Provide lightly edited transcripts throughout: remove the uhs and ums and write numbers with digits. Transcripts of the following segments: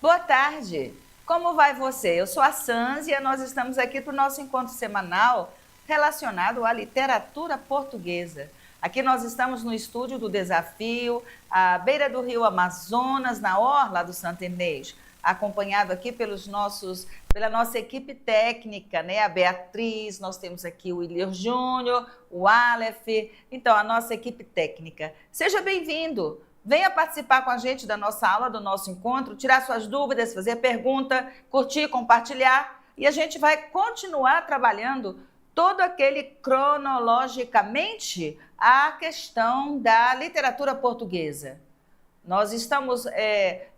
Boa tarde, como vai você? Eu sou a Sanzia, nós estamos aqui para o nosso encontro semanal relacionado à literatura portuguesa. Aqui nós estamos no estúdio do Desafio, à beira do rio Amazonas, na orla do Santo Inês, acompanhado aqui pela nossa equipe técnica, né? A Beatriz, nós temos aqui o Ilir Júnior, o Aleph, então a nossa equipe técnica. Seja bem-vindo! Venha participar com a gente da nossa aula, do nosso encontro, tirar suas dúvidas, fazer pergunta, curtir, compartilhar. E a gente vai continuar trabalhando todo aquele cronologicamente a questão da literatura portuguesa. Nós estamos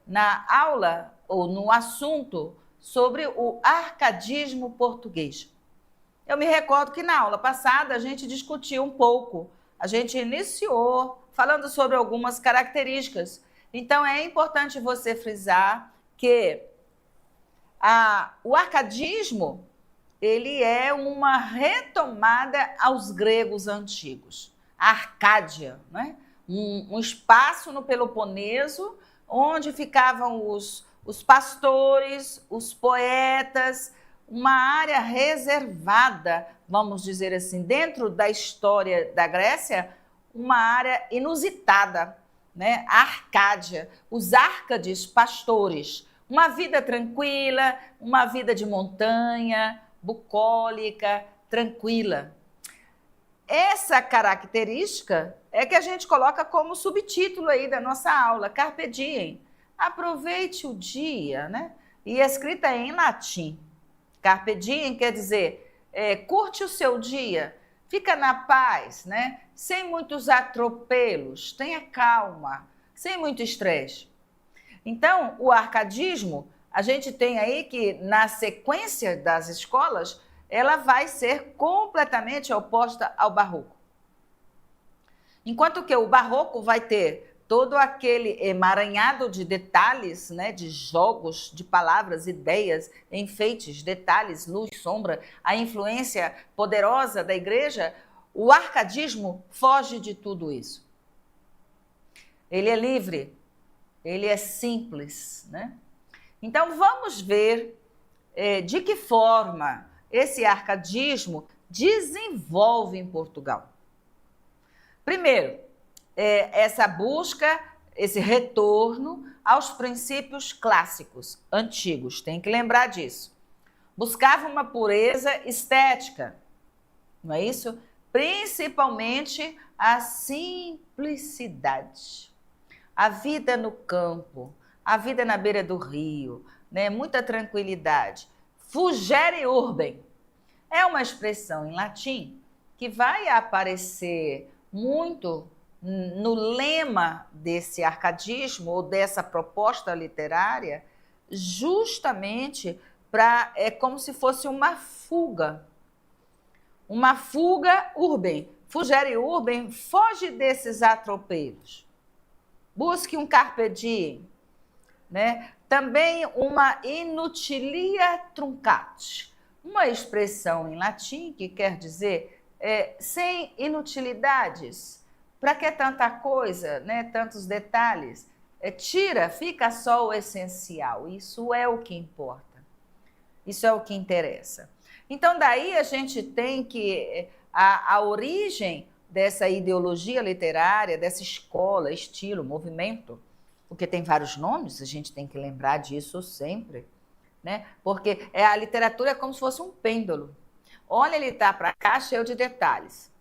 na aula ou no assunto sobre o arcadismo português. Eu me recordo que na aula passada a gente discutiu um pouco, a gente iniciou falando sobre algumas características. Então, é importante você frisar que o arcadismo ele é uma retomada aos gregos antigos. A Arcádia, né? Um espaço no Peloponeso onde ficavam os pastores, os poetas, uma área reservada, vamos dizer assim, dentro da história da Grécia, uma área inusitada, né? A Arcádia, os árcades pastores, uma vida tranquila, uma vida de montanha, bucólica, tranquila. Essa característica é que a gente coloca como subtítulo aí da nossa aula, Carpe Diem, aproveite o dia, né? E escrita em latim. Carpe Diem quer dizer, curte o seu dia, fica na paz, né? Sem muitos atropelos, tenha calma, sem muito estresse. Então, o arcadismo, a gente tem aí que na sequência das escolas, ela vai ser completamente oposta ao barroco. Enquanto que o barroco vai ter todo aquele emaranhado de detalhes, né, de jogos, de palavras, ideias, enfeites, detalhes, luz, sombra, a influência poderosa da igreja, o arcadismo foge de tudo isso. Ele é livre, ele é simples, né? Então vamos ver de que forma esse arcadismo desenvolve em Portugal. Primeiro, essa busca, esse retorno aos princípios clássicos, antigos, tem que lembrar disso. Buscava uma pureza estética, não é isso? Principalmente a simplicidade. A vida no campo, a vida na beira do rio, né? Muita tranquilidade. Fugere urbem é uma expressão em latim que vai aparecer muito no lema desse arcadismo ou dessa proposta literária, justamente é como se fosse uma fuga urbem. Fugere urbem, foge desses atropelos. Busque um carpe diem, né? Também uma inutilia truncat, uma expressão em latim que quer dizer sem inutilidades. Para que tanta coisa, né? Tantos detalhes? Fica só o essencial. Isso é o que importa. Isso é o que interessa. Então, daí a gente tem que a origem dessa ideologia literária, dessa escola, estilo, movimento, porque tem vários nomes, a gente tem que lembrar disso sempre, né? Porque a literatura é como se fosse um pêndulo. Olha, ele está para cá cheio de detalhes.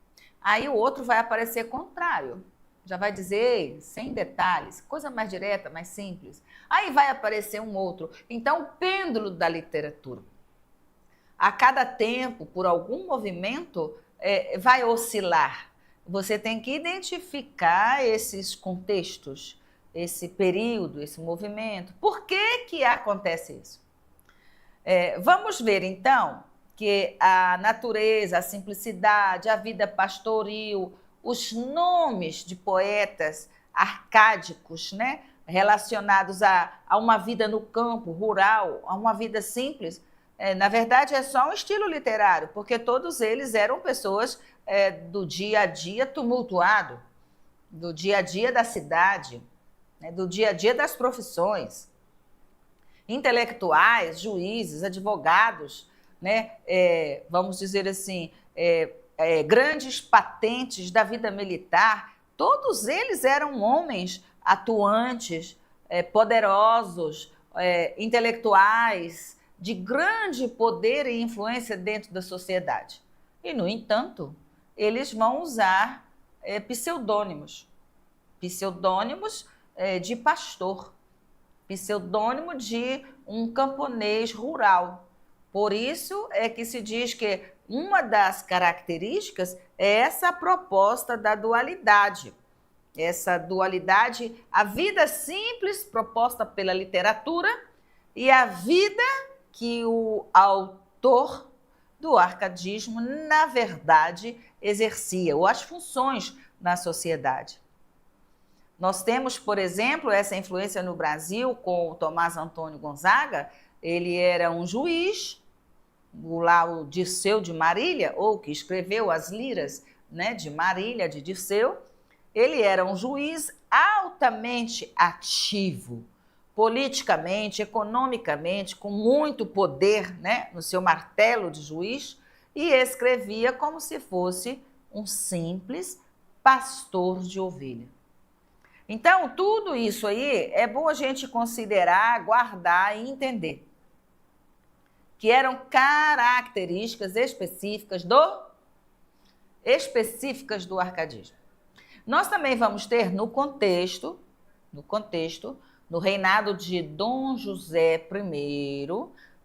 Aí o outro vai aparecer contrário. Já vai dizer sem detalhes, coisa mais direta, mais simples. Aí vai aparecer um outro. Então, o pêndulo da literatura. A cada tempo, por algum movimento, vai oscilar. Você tem que identificar esses contextos, esse período, esse movimento. Por que acontece isso? Vamos ver, então, que a natureza, a simplicidade, a vida pastoril, os nomes de poetas arcádicos, né, relacionados a uma vida no campo, rural, a uma vida simples, na verdade é só um estilo literário, porque todos eles eram pessoas do dia a dia tumultuado, do dia a dia da cidade, né, do dia a dia das profissões. intelectuais, juízes, advogados, né? Vamos dizer assim, grandes patentes da vida militar, todos eles eram homens atuantes, poderosos, intelectuais, de grande poder e influência dentro da sociedade. E, no entanto, eles vão usar pseudônimos de pastor, pseudônimo de um camponês rural. Por isso é que se diz que uma das características é essa proposta da dualidade. Essa dualidade, a vida simples proposta pela literatura e a vida que o autor do arcadismo, na verdade, exercia, ou as funções na sociedade. Nós temos, por exemplo, essa influência no Brasil com o Tomás Antônio Gonzaga. Ele era um juiz, o Dirceu de Marília, ou que escreveu as liras, né, de Marília, de Dirceu. Ele era um juiz altamente ativo, politicamente, economicamente, com muito poder, né, no seu martelo de juiz, e escrevia como se fosse um simples pastor de ovelha. Então, tudo isso aí é bom a gente considerar, guardar e entender que eram características específicas do arcadismo. Nós também vamos ter no contexto, no reinado de Dom José I,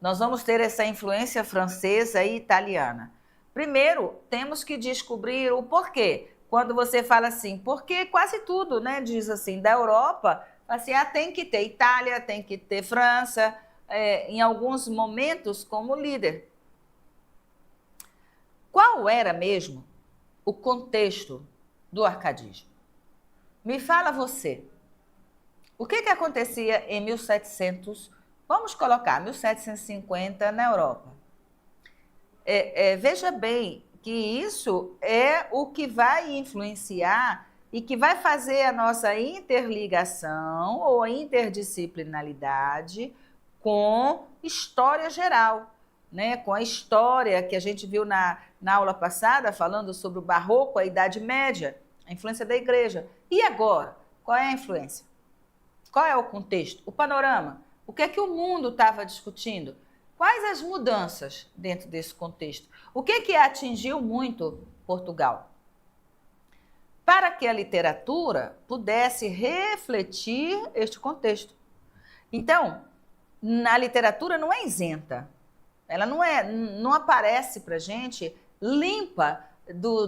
nós vamos ter essa influência francesa e italiana. Primeiro, temos que descobrir o porquê. Quando você fala assim, porque quase tudo, né, diz assim, da Europa, assim, tem que ter Itália, tem que ter França, em alguns momentos como líder. Qual era mesmo o contexto do arcadismo? Me fala você. O que acontecia em 1700, vamos colocar, 1750 na Europa? Veja bem que isso é o que vai influenciar e que vai fazer a nossa interligação ou a interdisciplinaridade com história geral, né? Com a história que a gente viu na aula passada, falando sobre o Barroco, a Idade Média, a influência da Igreja. E agora? Qual é a influência? Qual é o contexto? O panorama? O que é que o mundo estava discutindo? Quais as mudanças dentro desse contexto? O que atingiu muito Portugal? Para que a literatura pudesse refletir este contexto. Então, a literatura não é isenta. Ela não aparece para a gente limpa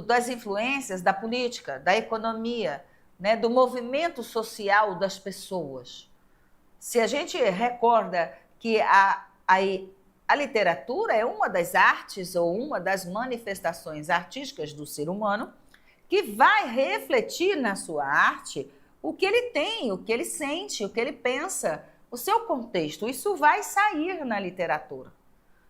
das influências da política, da economia, né, do movimento social das pessoas. Se a gente recorda que a literatura é uma das artes ou uma das manifestações artísticas do ser humano que vai refletir na sua arte o que ele tem, o que ele sente, o que ele pensa, o seu contexto. Isso vai sair na literatura.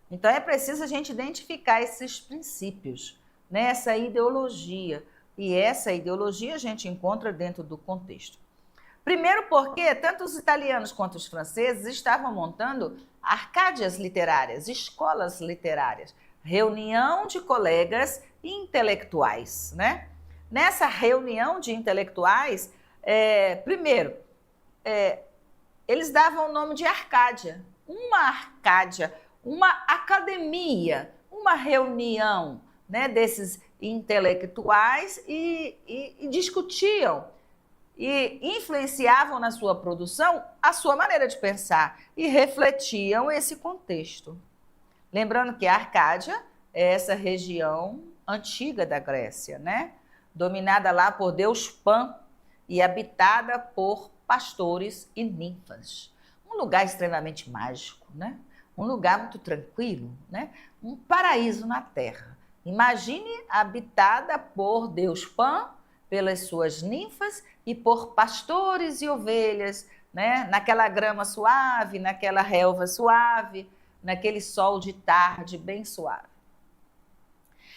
Então é preciso a gente identificar esses princípios, né? Essa ideologia. E essa ideologia a gente encontra dentro do contexto. Primeiro porque tanto os italianos quanto os franceses estavam montando arcádias literárias, escolas literárias, reunião de colegas intelectuais, né? Nessa reunião de intelectuais, primeiro, eles davam o nome de Arcádia, uma academia, uma reunião, né, desses intelectuais e discutiam e influenciavam na sua produção a sua maneira de pensar e refletiam esse contexto. Lembrando que a Arcádia é essa região antiga da Grécia, né? Dominada lá por Deus Pan e habitada por pastores e ninfas. Um lugar extremamente mágico, né? Um lugar muito tranquilo, né? Um paraíso na terra. Imagine habitada por Deus Pan, pelas suas ninfas e por pastores e ovelhas, né? Naquela grama suave, naquela relva suave, naquele sol de tarde bem suave.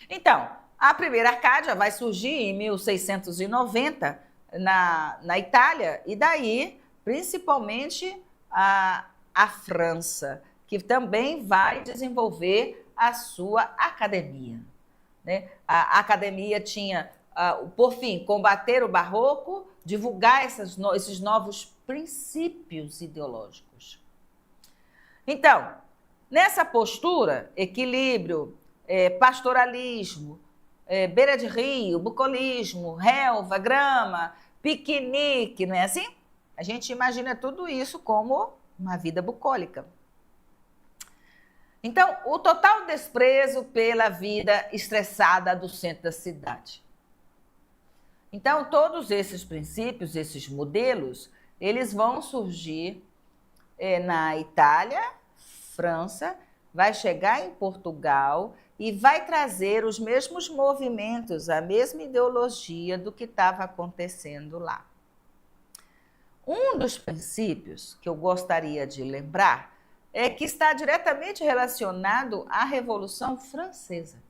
Então, a primeira Arcádia vai surgir em 1690 na Itália, e daí, principalmente, a França, que também vai desenvolver a sua academia, né? A academia tinha, por fim, combater o barroco, divulgar esses novos princípios ideológicos. Então, nessa postura, equilíbrio, pastoralismo, beira de rio, bucolismo, relva, grama, piquenique, não é assim? A gente imagina tudo isso como uma vida bucólica. Então, o total desprezo pela vida estressada do centro da cidade. Então, todos esses princípios, esses modelos, eles vão surgir na Itália, França, vai chegar em Portugal e vai trazer os mesmos movimentos, a mesma ideologia do que estava acontecendo lá. Um dos princípios que eu gostaria de lembrar é que está diretamente relacionado à Revolução Francesa.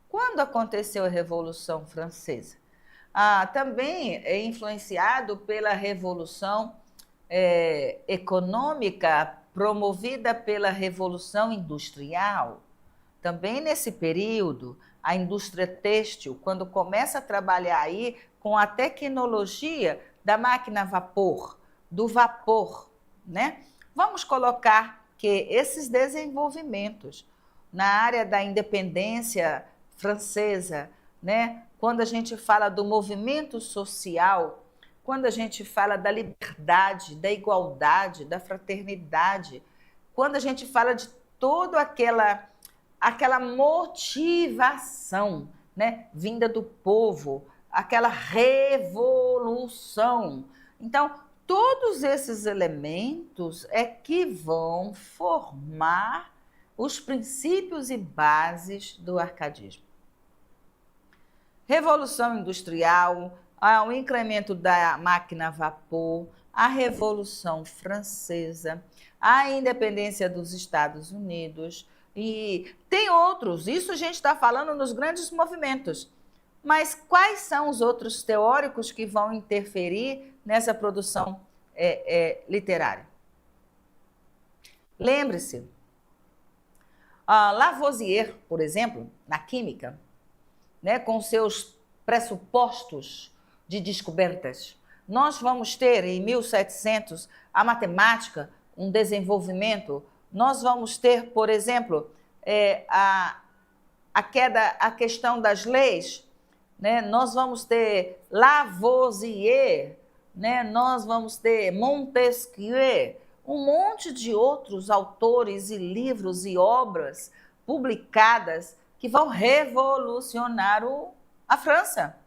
Quando aconteceu a Revolução Francesa? Também é influenciado pela Revolução econômica promovida pela Revolução Industrial. Também nesse período, a indústria têxtil, quando começa a trabalhar aí com a tecnologia da máquina a vapor, do vapor, né? Vamos colocar que esses desenvolvimentos na área da independência francesa, né? Quando a gente fala do movimento social, quando a gente fala da liberdade, da igualdade, da fraternidade, quando a gente fala de toda aquela motivação, né, vinda do povo, aquela revolução. Então, todos esses elementos é que vão formar os princípios e bases do arcadismo. Revolução Industrial, o incremento da máquina a vapor, a Revolução Francesa, a independência dos Estados Unidos, e tem outros. Isso a gente está falando nos grandes movimentos. Mas quais são os outros teóricos que vão interferir nessa produção literária? Lembre-se, Lavoisier, por exemplo, na química, né, com seus pressupostos de descobertas, nós vamos ter em 1700 a matemática, um desenvolvimento. Nós vamos ter, por exemplo, a questão das leis, né? Nós vamos ter Lavoisier, né? Nós vamos ter Montesquieu, um monte de outros autores e livros e obras publicadas que vão revolucionar a França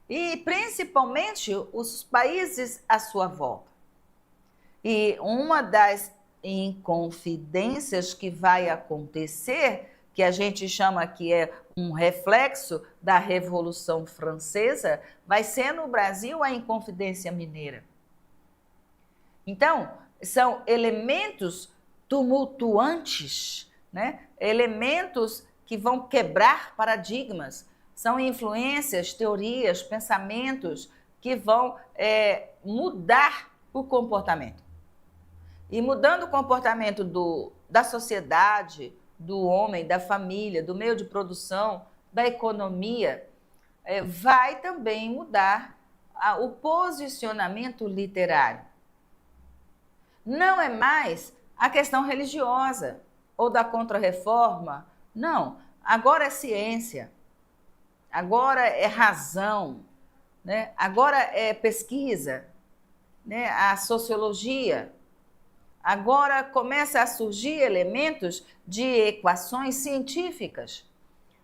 e principalmente os países à sua volta. E uma das inconfidências que vai acontecer, que a gente chama que é um reflexo da Revolução Francesa, vai ser no Brasil a Inconfidência Mineira. Então, são elementos tumultuantes, né? Elementos que vão quebrar paradigmas, são influências, teorias, pensamentos que vão mudar o comportamento. E mudando o comportamento da sociedade, do homem, da família, do meio de produção, da economia, vai também mudar o posicionamento literário. Não é mais a questão religiosa ou da contra-reforma, não. Agora é ciência, agora é razão, né? Agora é pesquisa, né? A sociologia. Agora começa a surgir elementos de equações científicas,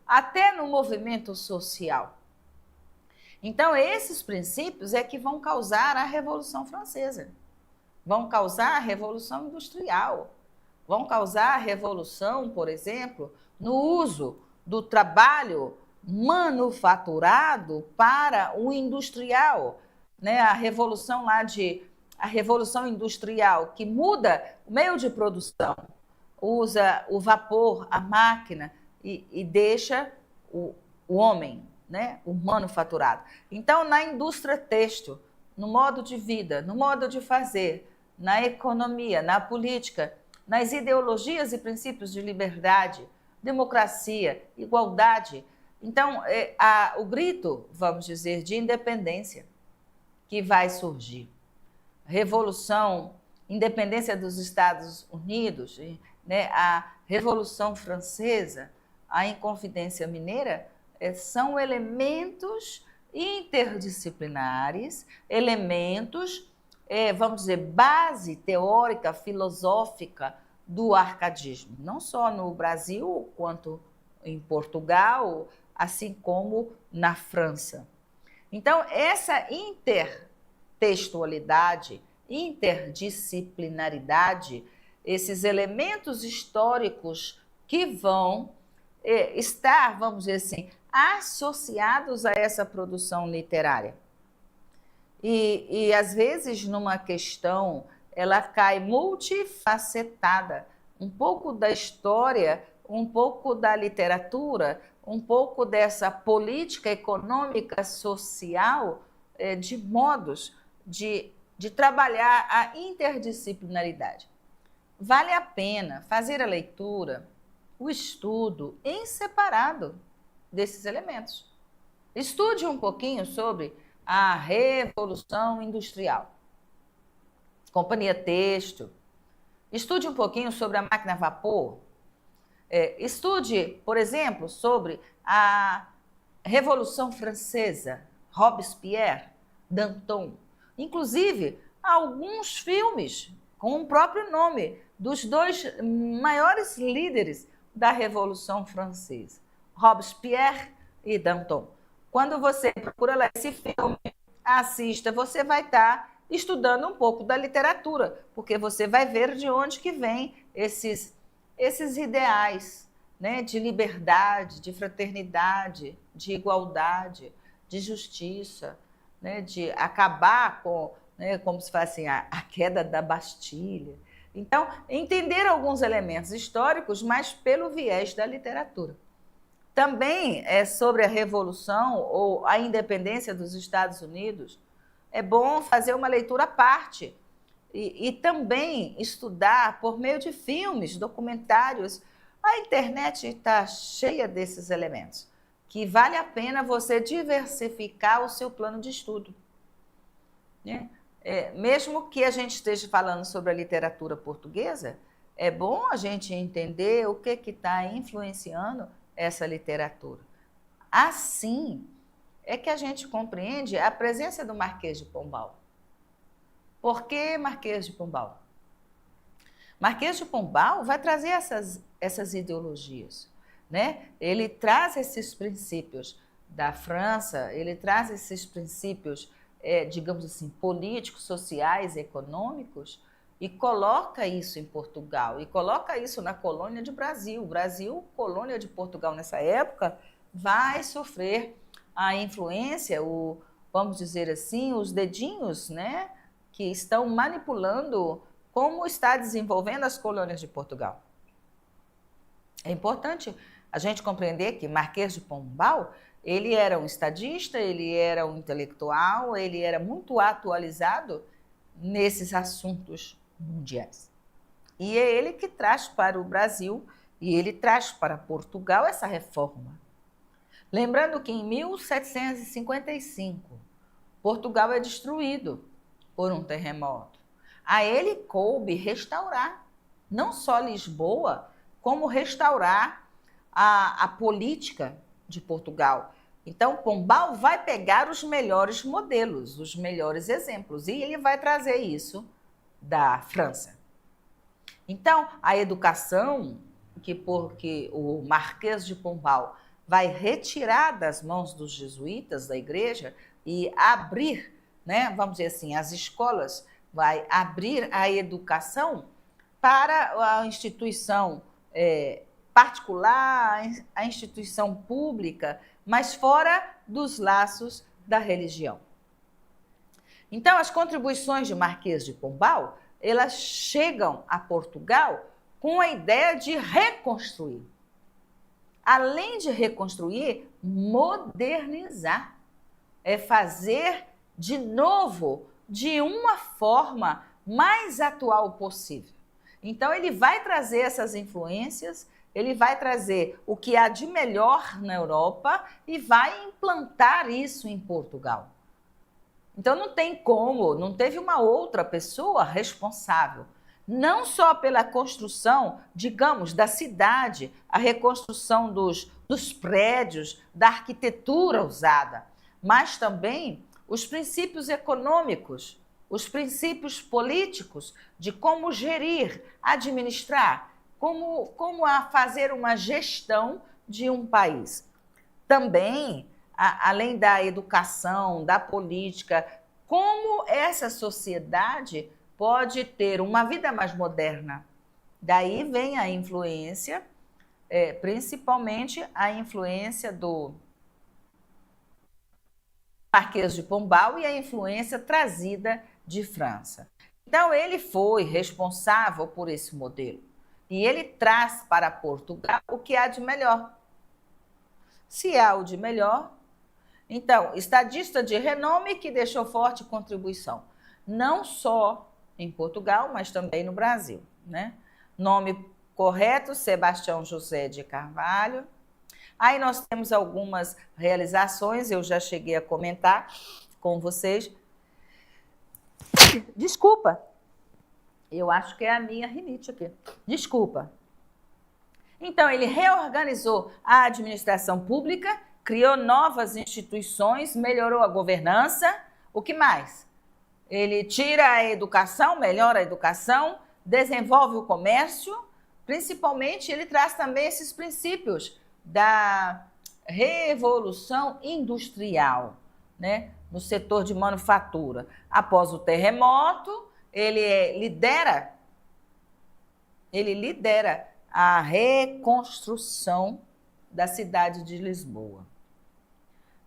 até no movimento social. Então, esses princípios é que vão causar a Revolução Francesa, vão causar a Revolução Industrial, vão causar a revolução, por exemplo, no uso do trabalho manufaturado para o industrial, né? A revolução industrial, que muda o meio de produção, usa o vapor, a máquina e deixa o homem, né, o manufaturado. Então, na indústria têxtil, no modo de vida, no modo de fazer, na economia, na política, nas ideologias e princípios de liberdade, democracia, igualdade. Então, o grito, vamos dizer, de independência que vai surgir. Revolução, independência dos Estados Unidos, né, a Revolução Francesa, a Inconfidência Mineira, são elementos interdisciplinares, elementos, vamos dizer, base teórica, filosófica do arcadismo, não só no Brasil, quanto em Portugal, assim como na França. Então, essa intertextualidade, interdisciplinaridade, esses elementos históricos que vão estar, vamos dizer assim, associados a essa produção literária. E às vezes, numa questão, ela cai multifacetada, um pouco da história, um pouco da literatura, um pouco dessa política econômica, social, de modos de trabalhar a interdisciplinaridade. Vale a pena fazer a leitura, o estudo em separado desses elementos. Estude um pouquinho sobre a Revolução Industrial, Companhia Têxtil. Estude um pouquinho sobre a máquina a vapor. Estude, por exemplo, sobre a Revolução Francesa, Robespierre, Danton. Inclusive, alguns filmes com o próprio nome dos dois maiores líderes da Revolução Francesa, Robespierre e Danton. Quando você procura lá esse filme, assista, você vai estar estudando um pouco da literatura, porque você vai ver de onde que vem esses ideais, né, de liberdade, de fraternidade, de igualdade, de justiça, né, de acabar com, né, como se fala assim, a queda da Bastilha. Então, entender alguns elementos históricos, mas pelo viés da literatura. Também sobre a Revolução ou a independência dos Estados Unidos, é bom fazer uma leitura à parte e também estudar por meio de filmes, documentários. A internet está cheia desses elementos, que vale a pena você diversificar o seu plano de estudo, né? Mesmo que a gente esteja falando sobre a literatura portuguesa, é bom a gente entender o que está influenciando essa literatura. Assim é que a gente compreende a presença do Marquês de Pombal. Por que Marquês de Pombal? Marquês de Pombal vai trazer essas ideologias, né? Ele traz esses princípios da França, ele traz esses princípios, digamos assim, políticos, sociais, econômicos, e coloca isso em Portugal, e coloca isso na colônia de Brasil. O Brasil, colônia de Portugal nessa época, vai sofrer a influência, vamos dizer assim, os dedinhos, né, que estão manipulando como está desenvolvendo as colônias de Portugal. É importante a gente compreender que Marquês de Pombal, ele era um estadista, ele era um intelectual, ele era muito atualizado nesses assuntos mundiais. E é ele que traz para o Brasil e ele traz para Portugal essa reforma. Lembrando que em 1755, Portugal é destruído por um terremoto. A ele coube restaurar não só Lisboa, como restaurar a política de Portugal. Então, Pombal vai pegar os melhores modelos, os melhores exemplos, e ele vai trazer isso da França. Então, a educação, porque o Marquês de Pombal vai retirar das mãos dos jesuítas da igreja e abrir, né, vamos dizer assim, as escolas, vai abrir a educação para a instituição particular, a instituição pública, mas fora dos laços da religião. Então, as contribuições de Marquês de Pombal, elas chegam a Portugal com a ideia de reconstruir. Além de reconstruir, modernizar. É fazer de novo, de uma forma mais atual possível. Então, ele vai trazer essas influências, ele vai trazer o que há de melhor na Europa e vai implantar isso em Portugal. Então, não tem como, não teve uma outra pessoa responsável, não só pela construção, digamos, da cidade, a reconstrução dos prédios, da arquitetura usada, mas também os princípios econômicos, os princípios políticos de como gerir, administrar, como fazer uma gestão de um país. Também, além da educação, da política, como essa sociedade pode ter uma vida mais moderna. Daí vem a influência, principalmente a influência do Marquês de Pombal e a influência trazida de França. Então, ele foi responsável por esse modelo. E ele traz para Portugal o que há de melhor. Se há o de melhor, então, estadista de renome que deixou forte contribuição, não só em Portugal, mas também no Brasil, né? Nome correto, Sebastião José de Carvalho. Aí nós temos algumas realizações, eu já cheguei a comentar com vocês. Desculpa, eu acho que é a minha rinite aqui. Desculpa. Então, ele reorganizou a administração pública, criou novas instituições, melhorou a governança. O que mais? Ele tira a educação, melhora a educação, desenvolve o comércio, principalmente ele traz também esses princípios da revolução industrial, né? No setor de manufatura. Após o terremoto, ele lidera a reconstrução da cidade de Lisboa.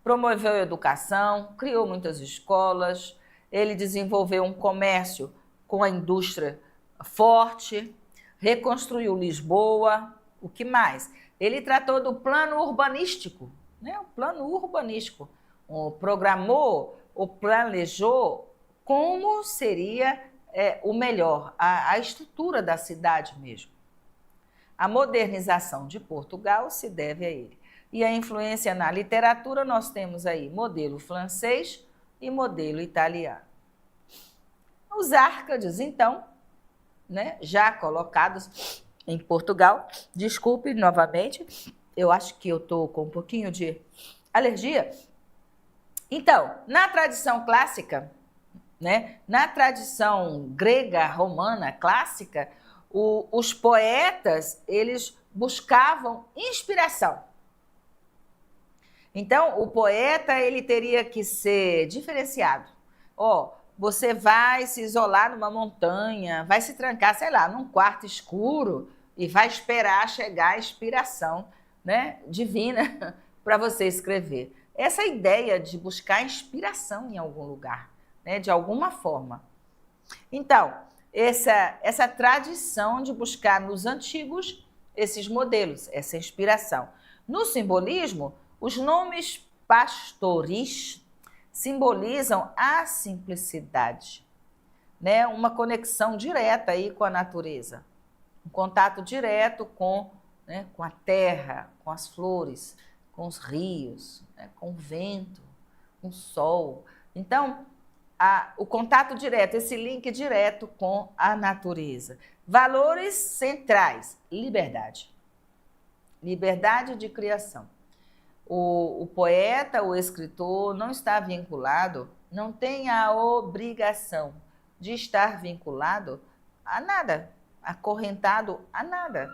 Promoveu a educação, criou muitas escolas, ele desenvolveu um comércio com a indústria forte, reconstruiu Lisboa. O que mais? Ele tratou do plano urbanístico, né? O plano urbanístico. Programou ou planejou como seria o melhor, a estrutura da cidade mesmo. A modernização de Portugal se deve a ele. E a influência na literatura, nós temos aí modelo francês e modelo italiano. Os Árcades, então, né, já colocados em Portugal, desculpe novamente, eu acho que eu estou com um pouquinho de alergia. Então, na tradição clássica, né, na tradição grega, romana, clássica, os poetas, eles buscavam inspiração. Então, o poeta, ele teria que ser diferenciado. Você vai se isolar numa montanha, vai se trancar, sei lá, num quarto escuro e vai esperar chegar a inspiração, né, divina para você escrever. Essa ideia de buscar inspiração em algum lugar, né, de alguma forma. Então, essa tradição de buscar nos antigos esses modelos, essa inspiração. No simbolismo, os nomes pastoris simbolizam a simplicidade, né? Uma conexão direta aí com a natureza, um contato direto com a terra, com as flores, com os rios, né? Com o vento, com o sol. Então, o contato direto, esse link direto com a natureza. Valores centrais: liberdade. Liberdade de criação. O poeta, o escritor não está vinculado, não tem a obrigação de estar vinculado a nada, acorrentado a nada.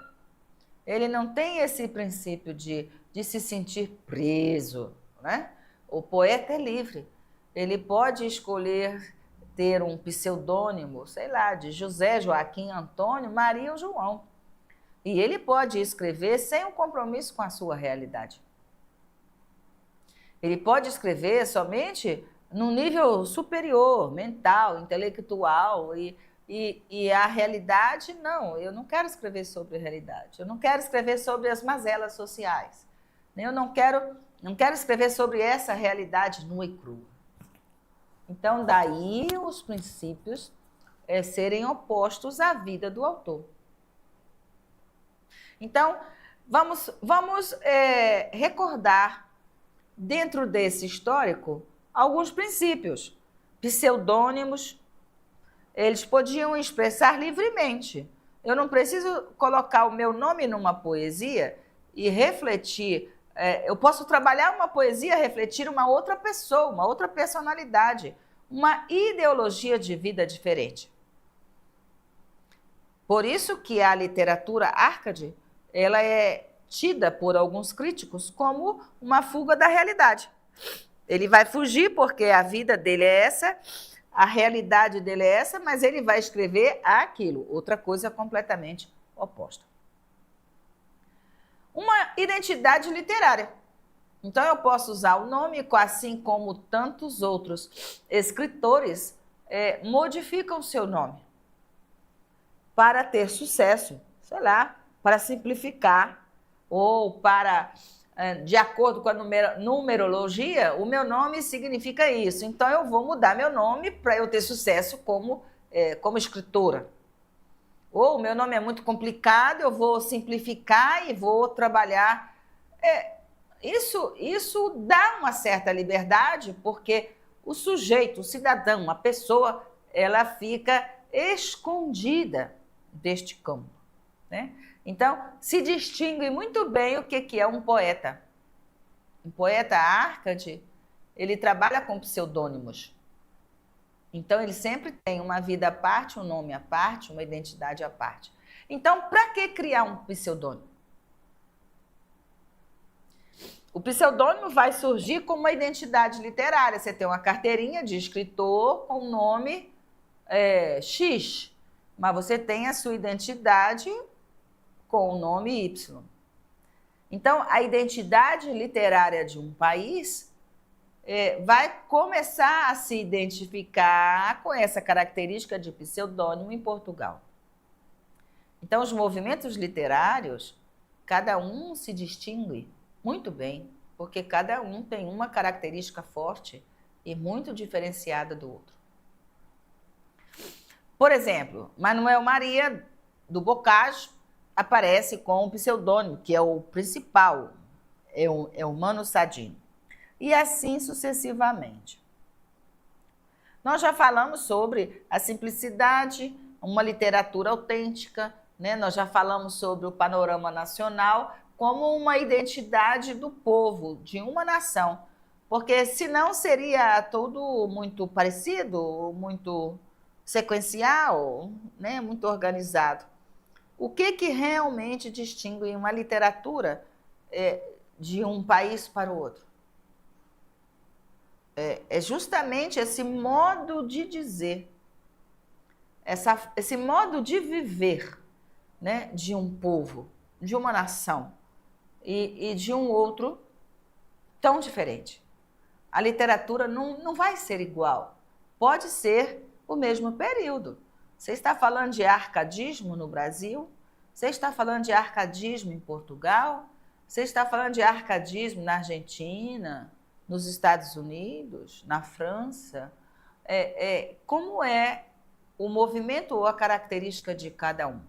Ele não tem esse princípio de se sentir preso, né? O poeta é livre. Ele pode escolher ter um pseudônimo, sei lá, de José, Joaquim, Antônio, Maria ou João. E ele pode escrever sem um compromisso com a sua realidade. Ele pode escrever somente num nível superior, mental, intelectual, e a realidade, não, eu não quero escrever sobre a realidade, eu não quero escrever sobre as mazelas sociais, eu não quero escrever sobre essa realidade nua e crua. Então, daí os princípios serem opostos à vida do autor. Então, vamos recordar, dentro desse histórico, alguns princípios. Pseudônimos, eles podiam expressar livremente. Eu não preciso colocar o meu nome numa poesia e refletir. Eu posso trabalhar uma poesia, refletir uma outra pessoa, uma outra personalidade, uma ideologia de vida diferente. Por isso que a literatura Arcade, ela é tida por alguns críticos como uma fuga da realidade. Ele vai fugir porque a vida dele é essa, a realidade dele é essa, mas ele vai escrever aquilo, outra coisa completamente oposta. Uma identidade literária. Então, eu posso usar o nome, assim como tantos outros escritores modificam seu nome para ter sucesso, sei lá, para simplificar ou para, de acordo com a numerologia, o meu nome significa isso. Então, eu vou mudar meu nome para eu ter sucesso como escritora. Ou o meu nome é muito complicado, eu vou simplificar e vou trabalhar. Isso dá uma certa liberdade, porque o sujeito, o cidadão, a pessoa, ela fica escondida deste campo, né? Então, se distingue muito bem o que é um poeta. Um poeta Arcade, ele trabalha com pseudônimos. Então, ele sempre tem uma vida à parte, um nome à parte, uma identidade à parte. Então, para que criar um pseudônimo? O pseudônimo vai surgir como uma identidade literária. Você tem uma carteirinha de escritor com o nome X, mas você tem a sua identidade com o nome Y. Então, a identidade literária de um país vai começar a se identificar com essa característica de pseudônimo em Portugal. Então, os movimentos literários, cada um se distingue muito bem, porque cada um tem uma característica forte e muito diferenciada do outro. Por exemplo, Manuel Maria do Bocage aparece com um pseudônimo, que é o principal, é o Mano Sadinho. E assim sucessivamente. Nós já falamos sobre a simplicidade, uma literatura autêntica, né? Nós já falamos sobre o panorama nacional como uma identidade do povo, de uma nação. Porque senão seria tudo muito parecido, muito sequencial, né? Muito organizado. O que realmente distingue uma literatura de um país para o outro? É justamente esse modo de dizer, esse modo de viver, né, de um povo, de uma nação e de um outro tão diferente. A literatura não vai ser igual, pode ser o mesmo período. Você está falando de arcadismo no Brasil? Você está falando de arcadismo em Portugal? Você está falando de arcadismo na Argentina, nos Estados Unidos, na França? Como é o movimento ou a característica de cada um?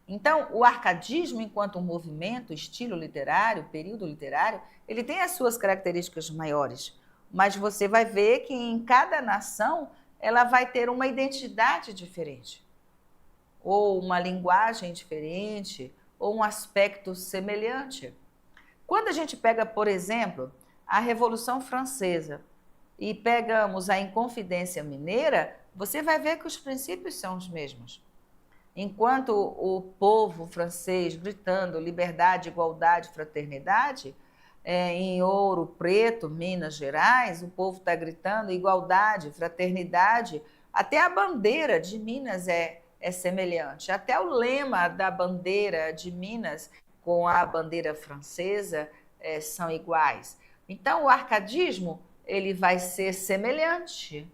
Então, o arcadismo, enquanto um movimento, estilo literário, período literário, ele tem as suas características maiores, mas você vai ver que em cada nação ela vai ter uma identidade diferente, ou uma linguagem diferente, ou um aspecto semelhante. Quando a gente pega, por exemplo, a Revolução Francesa e pegamos a Inconfidência Mineira, você vai ver que os princípios são os mesmos. Enquanto o povo francês gritando liberdade, igualdade, fraternidade, em Ouro Preto, Minas Gerais, o povo está gritando igualdade, fraternidade, até a bandeira de Minas é semelhante, até o lema da bandeira de Minas com a bandeira francesa são iguais. Então, o arcadismo ele vai ser semelhante,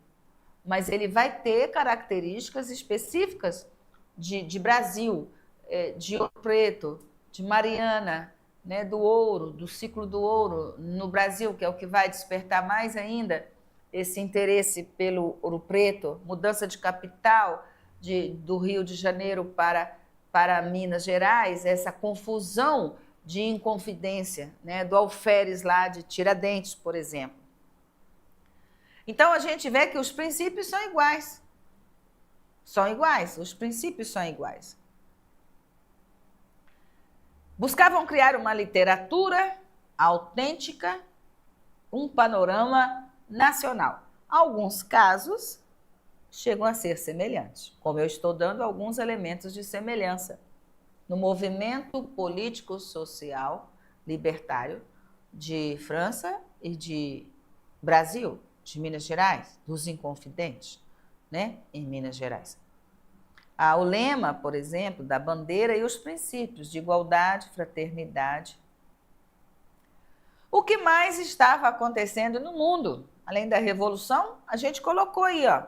mas ele vai ter características específicas de Brasil, de Ouro Preto, de Mariana, né, do ouro, do ciclo do ouro no Brasil, que é o que vai despertar mais ainda esse interesse pelo Ouro Preto, mudança de capital, do Rio de Janeiro para Minas Gerais, essa confusão de Inconfidência, né, do alferes lá de Tiradentes, por exemplo. Então, a gente vê que os princípios são iguais. São iguais, os princípios são iguais. Buscavam criar uma literatura autêntica, um panorama nacional. Alguns casos chegam a ser semelhantes, como eu estou dando alguns elementos de semelhança no movimento político-social libertário de França e de Brasil, de Minas Gerais, dos Inconfidentes, né, em Minas Gerais. O lema, por exemplo, da bandeira e os princípios de igualdade, fraternidade. O que mais estava acontecendo no mundo? Além da Revolução, a gente colocou aí, ó,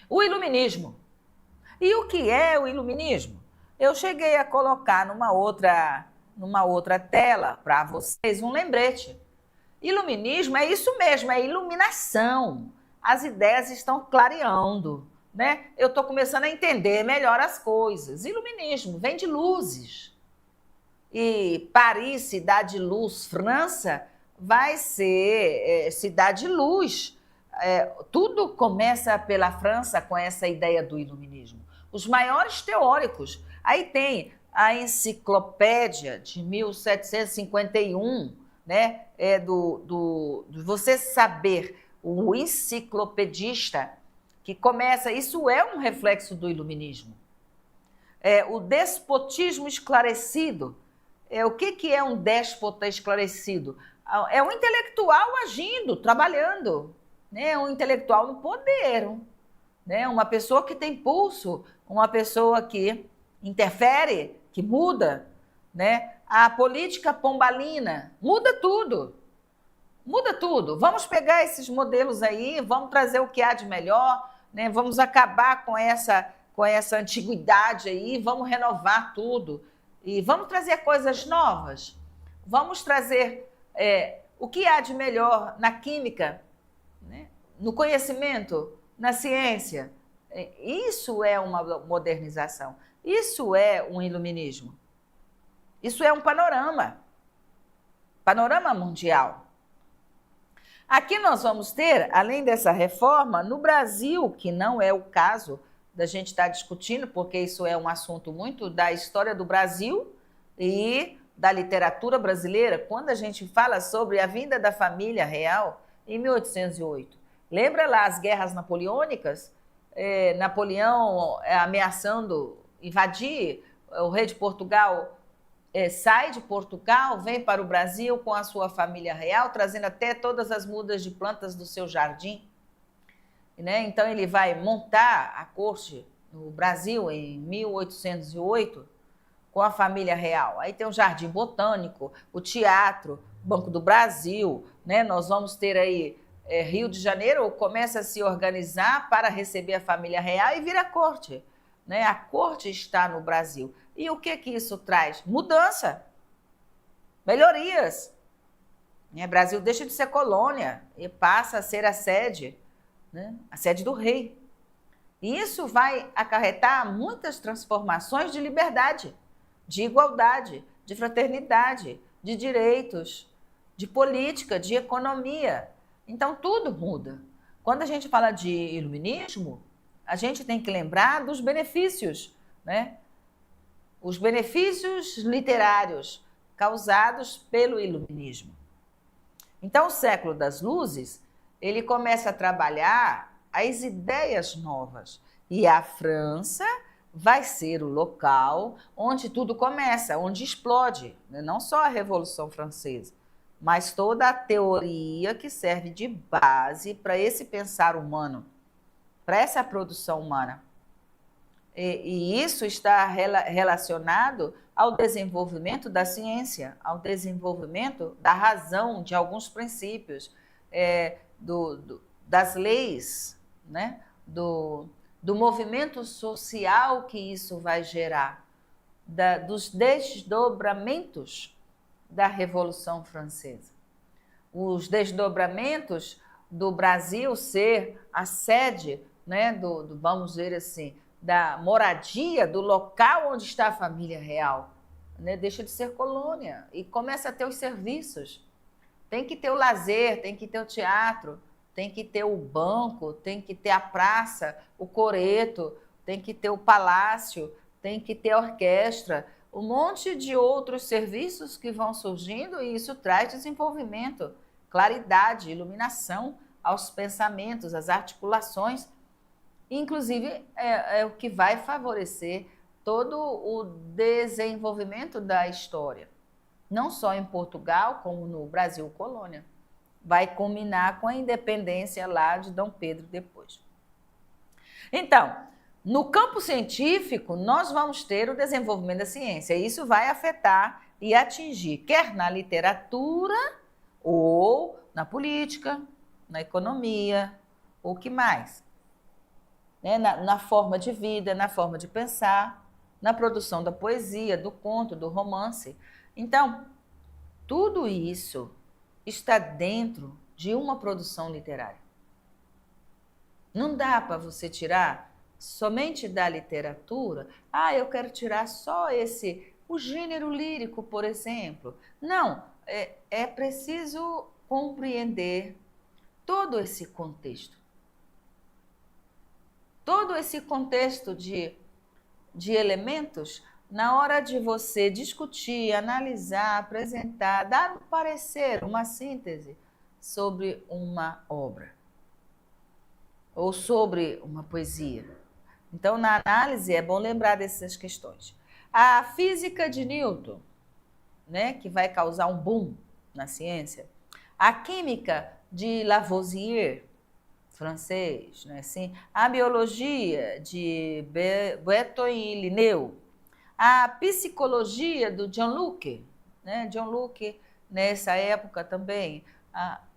o Iluminismo. E o que é o Iluminismo? Eu cheguei a colocar numa outra tela para vocês um lembrete. Iluminismo é isso mesmo, é iluminação. As ideias estão clareando, né? Eu estou começando a entender melhor as coisas. Iluminismo vem de luzes. E Paris, cidade de luz, França, vai ser cidade de luz. Tudo começa pela França com essa ideia do iluminismo. Os maiores teóricos. Aí tem a enciclopédia de 1751, né? Do você saber, o enciclopedista que começa, isso é um reflexo do iluminismo. O despotismo esclarecido. O que é um déspota esclarecido? É um intelectual agindo, trabalhando, né? Um intelectual no poder, né? Uma pessoa que tem pulso, uma pessoa que interfere, que muda, né? A política pombalina muda tudo. Muda tudo. Vamos pegar esses modelos aí, vamos trazer o que há de melhor, né? Vamos acabar com essa antiguidade aí, vamos renovar tudo. E vamos trazer coisas novas. Vamos trazer o que há de melhor na química, né? No conhecimento, na ciência. Isso é uma modernização. Isso é um iluminismo. Isso é um panorama mundial. Aqui nós vamos ter, além dessa reforma, no Brasil, que não é o caso da gente estar discutindo, porque isso é um assunto muito da história do Brasil e da literatura brasileira, quando a gente fala sobre a vinda da família real em 1808. Lembra lá as guerras napoleônicas? Napoleão ameaçando invadir, o rei de Portugal sai de Portugal, vem para o Brasil com a sua família real, trazendo até todas as mudas de plantas do seu jardim. Né? Então, ele vai montar a corte no Brasil em 1808 com a família real. Aí tem o Jardim Botânico, o Teatro, Banco do Brasil, né? Nós vamos ter aí Rio de Janeiro começa a se organizar para receber a família real e vira corte. Né? A corte está no Brasil. E o que isso traz? Mudança, melhorias. O Brasil deixa de ser colônia e passa a ser a sede, né? A sede do rei. E isso vai acarretar muitas transformações de liberdade, de igualdade, de fraternidade, de direitos, de política, de economia. Então, tudo muda. Quando a gente fala de iluminismo, a gente tem que lembrar dos benefícios, né? Os benefícios literários causados pelo iluminismo. Então, o século das luzes, ele começa a trabalhar as ideias novas. E a França vai ser o local onde tudo começa, onde explode, né? Não só a Revolução Francesa, mas toda a teoria que serve de base para esse pensar humano, para essa produção humana. E isso está relacionado ao desenvolvimento da ciência, ao desenvolvimento da razão, de alguns princípios, das leis, né? do movimento social que isso vai gerar, dos desdobramentos da Revolução Francesa. Os desdobramentos do Brasil ser a sede né, vamos dizer assim, da moradia, do local onde está a família real, né, deixa de ser colônia e começa a ter os serviços. Tem que ter o lazer, tem que ter o teatro, tem que ter o banco, tem que ter a praça, o coreto, tem que ter o palácio, tem que ter a orquestra, um monte de outros serviços que vão surgindo e isso traz desenvolvimento, claridade, iluminação aos pensamentos, às articulações. Inclusive, é o que vai favorecer todo o desenvolvimento da história. Não só em Portugal, como no Brasil colônia. Vai culminar com a independência lá de Dom Pedro depois. Então, no campo científico, nós vamos ter o desenvolvimento da ciência. E isso vai afetar e atingir, quer na literatura, ou na política, na economia, ou o que mais? Né? Na forma de vida, na forma de pensar, na produção da poesia, do conto, do romance. Então, tudo isso está dentro de uma produção literária. Não dá para você tirar somente da literatura, eu quero tirar só o gênero lírico, por exemplo. Não, é preciso compreender todo esse contexto. Todo esse contexto de elementos, na hora de você discutir, analisar, apresentar, dar um parecer, uma síntese sobre uma obra ou sobre uma poesia. Então, na análise, é bom lembrar dessas questões. A física de Newton, né, que vai causar um boom na ciência. A química de Lavoisier, francês, né, assim. A biologia de Breton e Linneu. A psicologia do John Locke, né? John Locke nessa época também.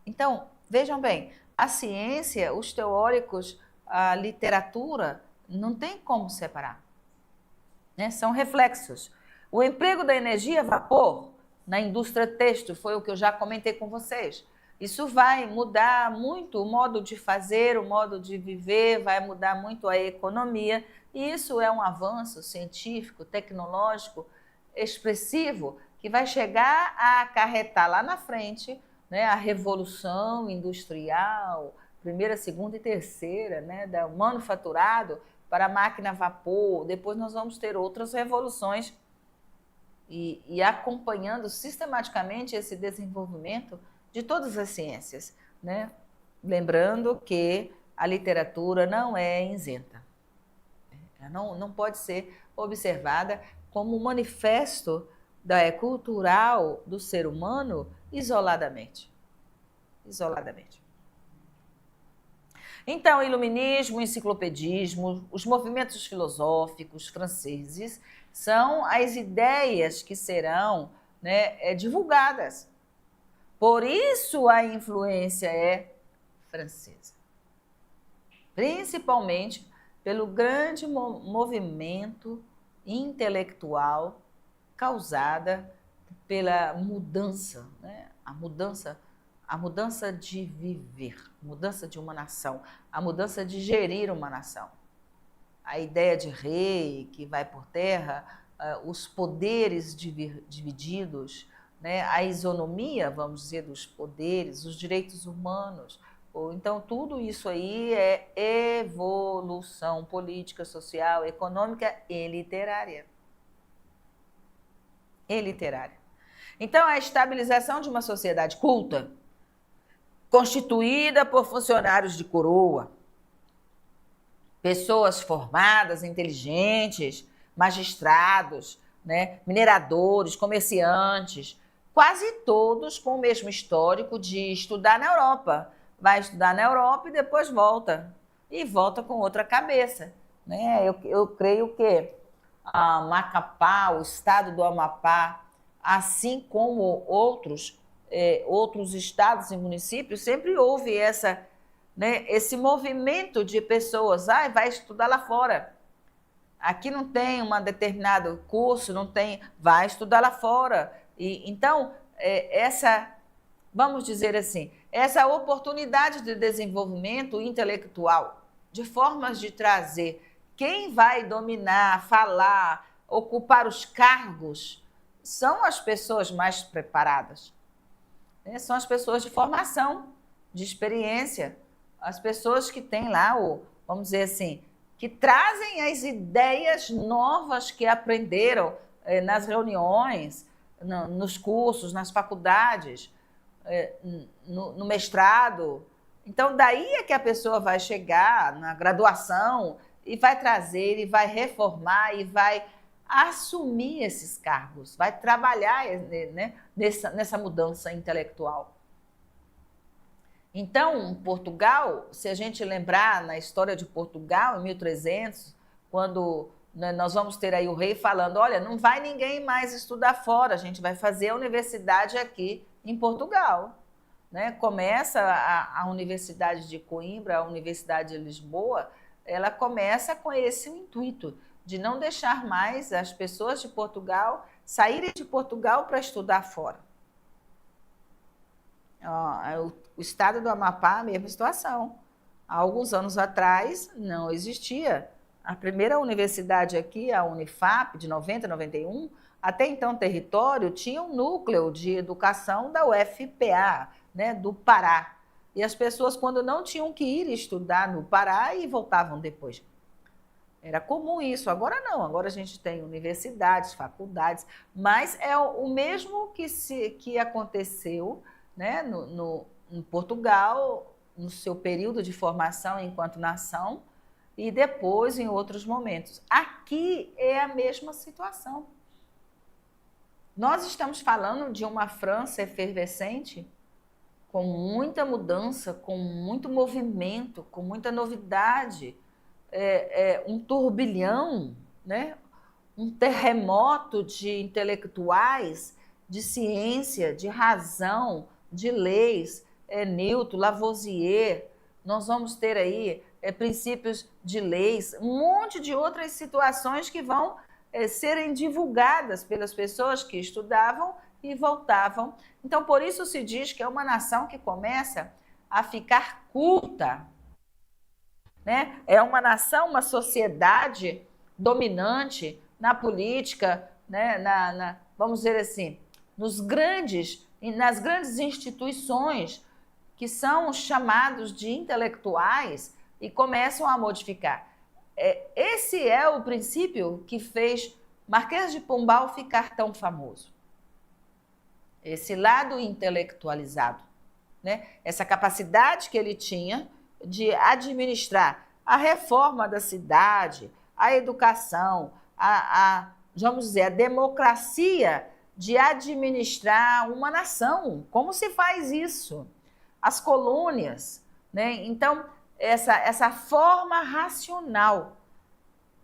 Então, vejam bem, a ciência, os teóricos, a literatura, não tem como separar. Né? São reflexos. O emprego da energia a vapor na indústria têxtil foi o que eu já comentei com vocês. Isso vai mudar muito o modo de fazer, o modo de viver, vai mudar muito a economia. E isso é um avanço científico, tecnológico, expressivo, que vai chegar a acarretar lá na frente, né, a revolução industrial, primeira, segunda e terceira, né, do manufaturado para a máquina a vapor. Depois nós vamos ter outras revoluções e acompanhando sistematicamente esse desenvolvimento de todas as ciências, né? Lembrando que a literatura não é isenta. Ela não pode ser observada como um manifesto cultural do ser humano isoladamente. Então, iluminismo, enciclopedismo, os movimentos filosóficos franceses são as ideias que serão, né, divulgadas. Por isso a influência é francesa. Principalmente pelo grande movimento intelectual causada pela mudança, né? A mudança de viver, a mudança de uma nação, a mudança de gerir uma nação. A ideia de rei que vai por terra, os poderes divididos, né? A isonomia, vamos dizer, dos poderes, os direitos humanos. Então, tudo isso aí é evolução política, social, econômica e literária. Então, a estabilização de uma sociedade culta, constituída por funcionários de coroa, pessoas formadas, inteligentes, magistrados, né, mineradores, comerciantes, quase todos com o mesmo histórico de estudar na Europa. Vai estudar na Europa e depois volta. E volta com outra cabeça. Né? Eu creio que Macapá, o estado do Amapá, assim como outros estados e municípios, sempre houve esse movimento de pessoas. Vai estudar lá fora. Aqui não tem um determinado curso, não tem, vai estudar lá fora. Então, vamos dizer assim, essa oportunidade de desenvolvimento intelectual de formas de trazer. Quem vai dominar, falar, ocupar os cargos são as pessoas mais preparadas, né? São as pessoas de formação, de experiência, as pessoas que têm lá, vamos dizer assim, que trazem as ideias novas que aprenderam nas reuniões, nos cursos, nas faculdades, no mestrado. Então, daí é que a pessoa vai chegar na graduação e vai trazer, e vai reformar, e vai assumir esses cargos, vai trabalhar, né, nessa mudança intelectual. Então, Portugal, se a gente lembrar na história de Portugal, em 1300, quando, né, nós vamos ter aí o rei falando, olha, não vai ninguém mais estudar fora, a gente vai fazer a universidade aqui em Portugal, né? Começa a Universidade de Coimbra, a Universidade de Lisboa, ela começa com esse intuito de não deixar mais as pessoas de Portugal saírem de Portugal para estudar fora. O estado do Amapá, a mesma situação. Há alguns anos atrás, não existia. A primeira universidade aqui, a Unifap, de 90 a 91, até então território, tinha um núcleo de educação da UFPA, né, do Pará. E as pessoas, quando não tinham que ir estudar no Pará, e voltavam depois. Era comum isso. Agora não, agora a gente tem universidades, faculdades, mas é o mesmo que aconteceu, né, em Portugal, no seu período de formação enquanto nação, e depois em outros momentos. Aqui é a mesma situação. Nós estamos falando de uma França efervescente, com muita mudança, com muito movimento, com muita novidade, um turbilhão, né? Um terremoto de intelectuais, de ciência, de razão, de leis, Newton, Lavoisier, nós vamos ter aí princípios de leis, um monte de outras situações que vão serem divulgadas pelas pessoas que estudavam e voltavam. Então, por isso se diz que é uma nação que começa a ficar culta, né? É uma nação, uma sociedade dominante na política, né? Vamos dizer assim, nas grandes instituições que são chamados de intelectuais e começam a modificar. Esse é o princípio que fez Marquês de Pombal ficar tão famoso. Esse lado intelectualizado, né? Essa capacidade que ele tinha de administrar a reforma da cidade, a educação, vamos dizer, a democracia de administrar uma nação. Como se faz isso? As colônias, né? Então, essa forma racional,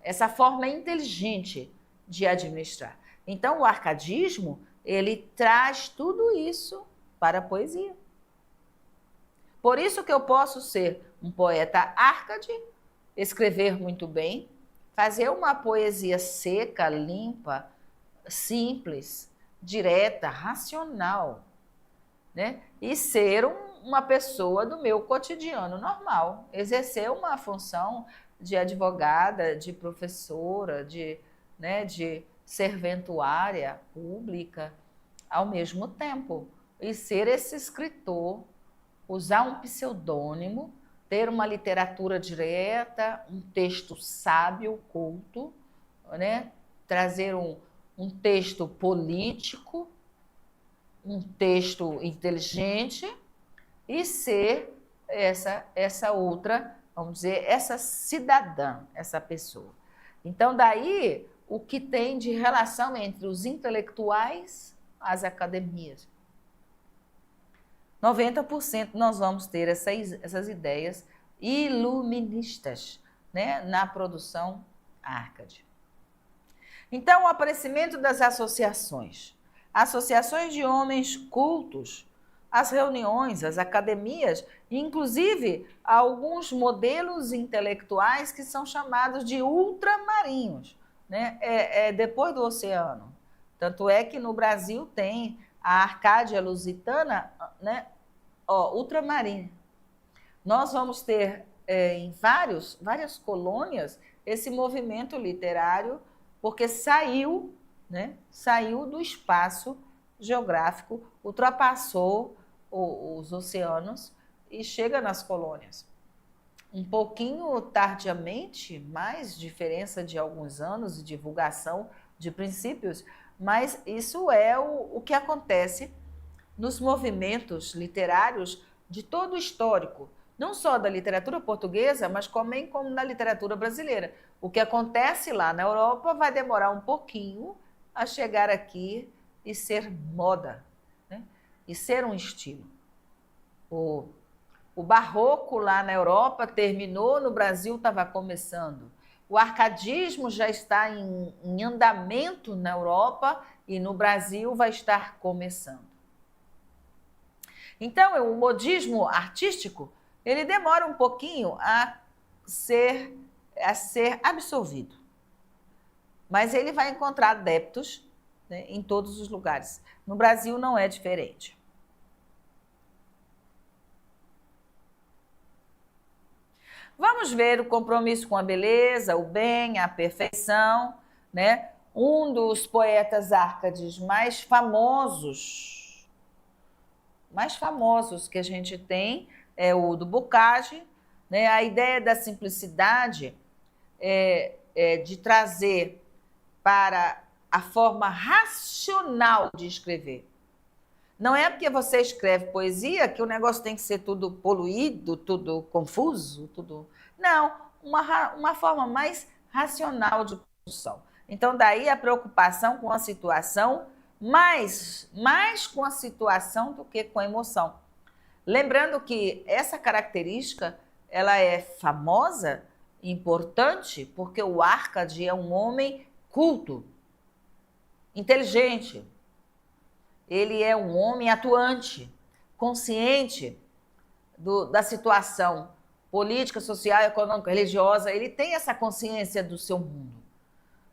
essa forma inteligente de administrar. Então, o arcadismo, ele traz tudo isso para a poesia. Por isso que eu posso ser um poeta árcade, escrever muito bem, fazer uma poesia seca, limpa, simples, direta, racional, né? E ser uma pessoa do meu cotidiano normal, exercer uma função de advogada, de professora, de serventuária pública, ao mesmo tempo, e ser esse escritor, usar um pseudônimo, ter uma literatura direta, um texto sábio, culto, né? Trazer um texto político, um texto inteligente e ser essa outra, vamos dizer, essa cidadã, essa pessoa. Então, daí, o que tem de relação entre os intelectuais às academias. 90% nós vamos ter essas ideias iluministas, né, na produção árcade. Então, o aparecimento das associações de homens cultos, as reuniões, as academias, inclusive alguns modelos intelectuais que são chamados de ultramarinhos, né? Depois do oceano. Tanto é que no Brasil tem a Arcádia Lusitana, né? Ultramarina. Nós vamos ter em várias colônias esse movimento literário, porque saiu, né, saiu do espaço geográfico, ultrapassou os oceanos e chega nas colônias. Um pouquinho tardiamente, mais diferença de alguns anos de divulgação de princípios, mas isso é o que acontece nos movimentos literários de todo o histórico, não só da literatura portuguesa, mas também como na literatura brasileira. O que acontece lá na Europa vai demorar um pouquinho a chegar aqui e ser moda, né? E ser um estilo. O barroco lá na Europa terminou, no Brasil estava começando. O arcadismo já está em andamento na Europa e no Brasil vai estar começando. Então, o modismo artístico, ele demora um pouquinho a ser absorvido. Mas ele vai encontrar adeptos, né, em todos os lugares. No Brasil não é diferente. Vamos ver o compromisso com a beleza, o bem, a perfeição, né? Um dos poetas árcades mais famosos que a gente tem é o do Bocage, né? A ideia da simplicidade é de trazer para a forma racional de escrever. Não é porque você escreve poesia que o negócio tem que ser tudo poluído, tudo confuso, tudo... Não, uma forma mais racional de produção. Então, daí a preocupação com a situação, mais com a situação do que com a emoção. Lembrando que essa característica, ela é famosa, importante, porque o Árcade é um homem culto, inteligente. Ele é um homem atuante, consciente da situação política, social, econômica, religiosa. Ele tem essa consciência do seu mundo.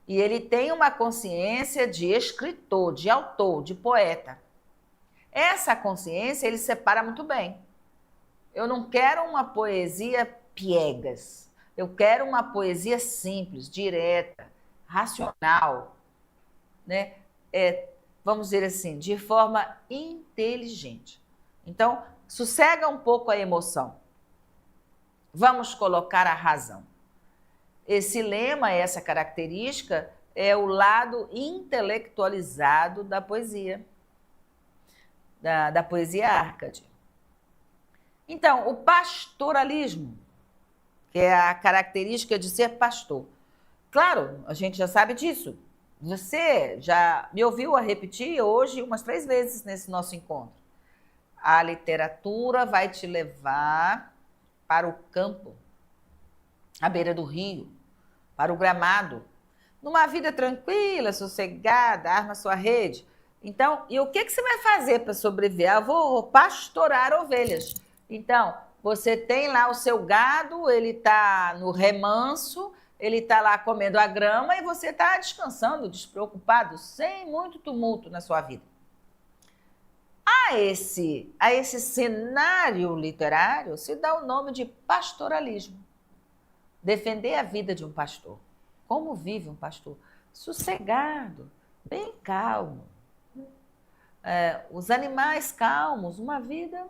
E ele tem uma consciência de escritor, de autor, de poeta. Essa consciência ele separa muito bem. Eu não quero uma poesia piegas. Eu quero uma poesia simples, direta, racional, né? Vamos dizer assim, de forma inteligente. Então, sossega um pouco a emoção. Vamos colocar a razão. Esse lema, essa característica, é o lado intelectualizado da poesia, da poesia Árcade. Então, o pastoralismo, que é a característica de ser pastor. Claro, a gente já sabe disso. Você já me ouviu a repetir hoje umas 3 vezes nesse nosso encontro. A literatura vai te levar para o campo, à beira do rio, para o gramado, numa vida tranquila, sossegada, arma sua rede. Então, e o que você vai fazer para sobreviver? Eu vou pastorar ovelhas. Então, você tem lá o seu gado, ele está no remanso, ele está lá comendo a grama e você está descansando, despreocupado, sem muito tumulto na sua vida. A esse cenário literário se dá o nome de pastoralismo. Defender a vida de um pastor. Como vive um pastor? Sossegado, bem calmo. Os animais calmos, uma vida...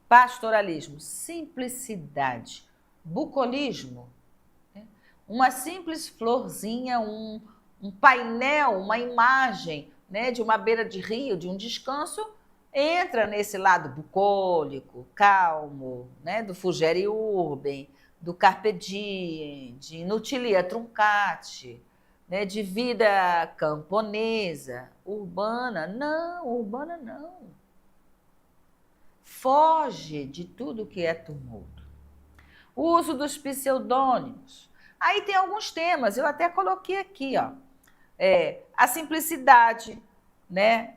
Pastoralismo, simplicidade. Bucolismo, uma simples florzinha, um painel, uma imagem, né, de uma beira de rio, de um descanso, entra nesse lado bucólico, calmo, né, do Fugere Urbem, do Carpe Diem, de Nutilia Truncati, né, de vida camponesa, urbana. Não, urbana não. Foge de tudo que é tumulto. O uso dos pseudônimos. Aí tem alguns temas, eu até coloquei aqui, ó. A simplicidade, né?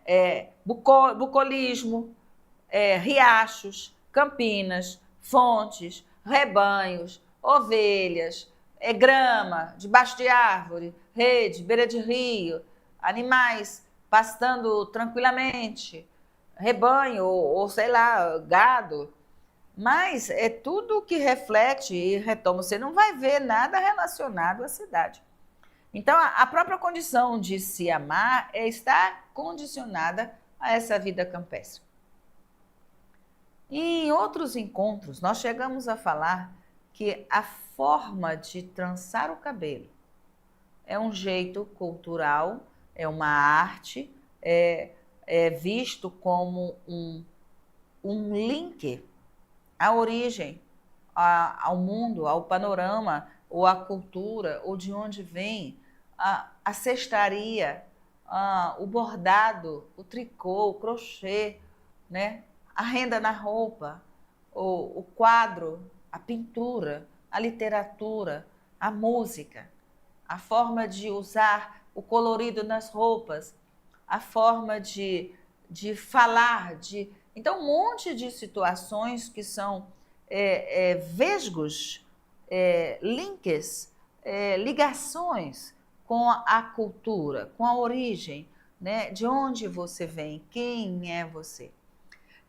Bucolismo, riachos, campinas, fontes, rebanhos, ovelhas, grama, debaixo de árvore, rede, beira de rio, animais pastando tranquilamente, rebanho ou sei lá, gado, mas é tudo que reflete e retoma. Você não vai ver nada relacionado à cidade. Então, a própria condição de se amar está condicionada a essa vida campestre. E em outros encontros, nós chegamos a falar que a forma de trançar o cabelo é um jeito cultural, é uma arte, é visto como um link à origem, ao mundo, ao panorama, ou à cultura, ou de onde vem a cestaria, o bordado, o tricô, o crochê, né? A renda na roupa, o quadro, a pintura, a literatura, a música, a forma de usar o colorido nas roupas, a forma de falar, então um monte de situações que são vesgos, links, ligações com a cultura, com a origem, né? De onde você vem, quem é você.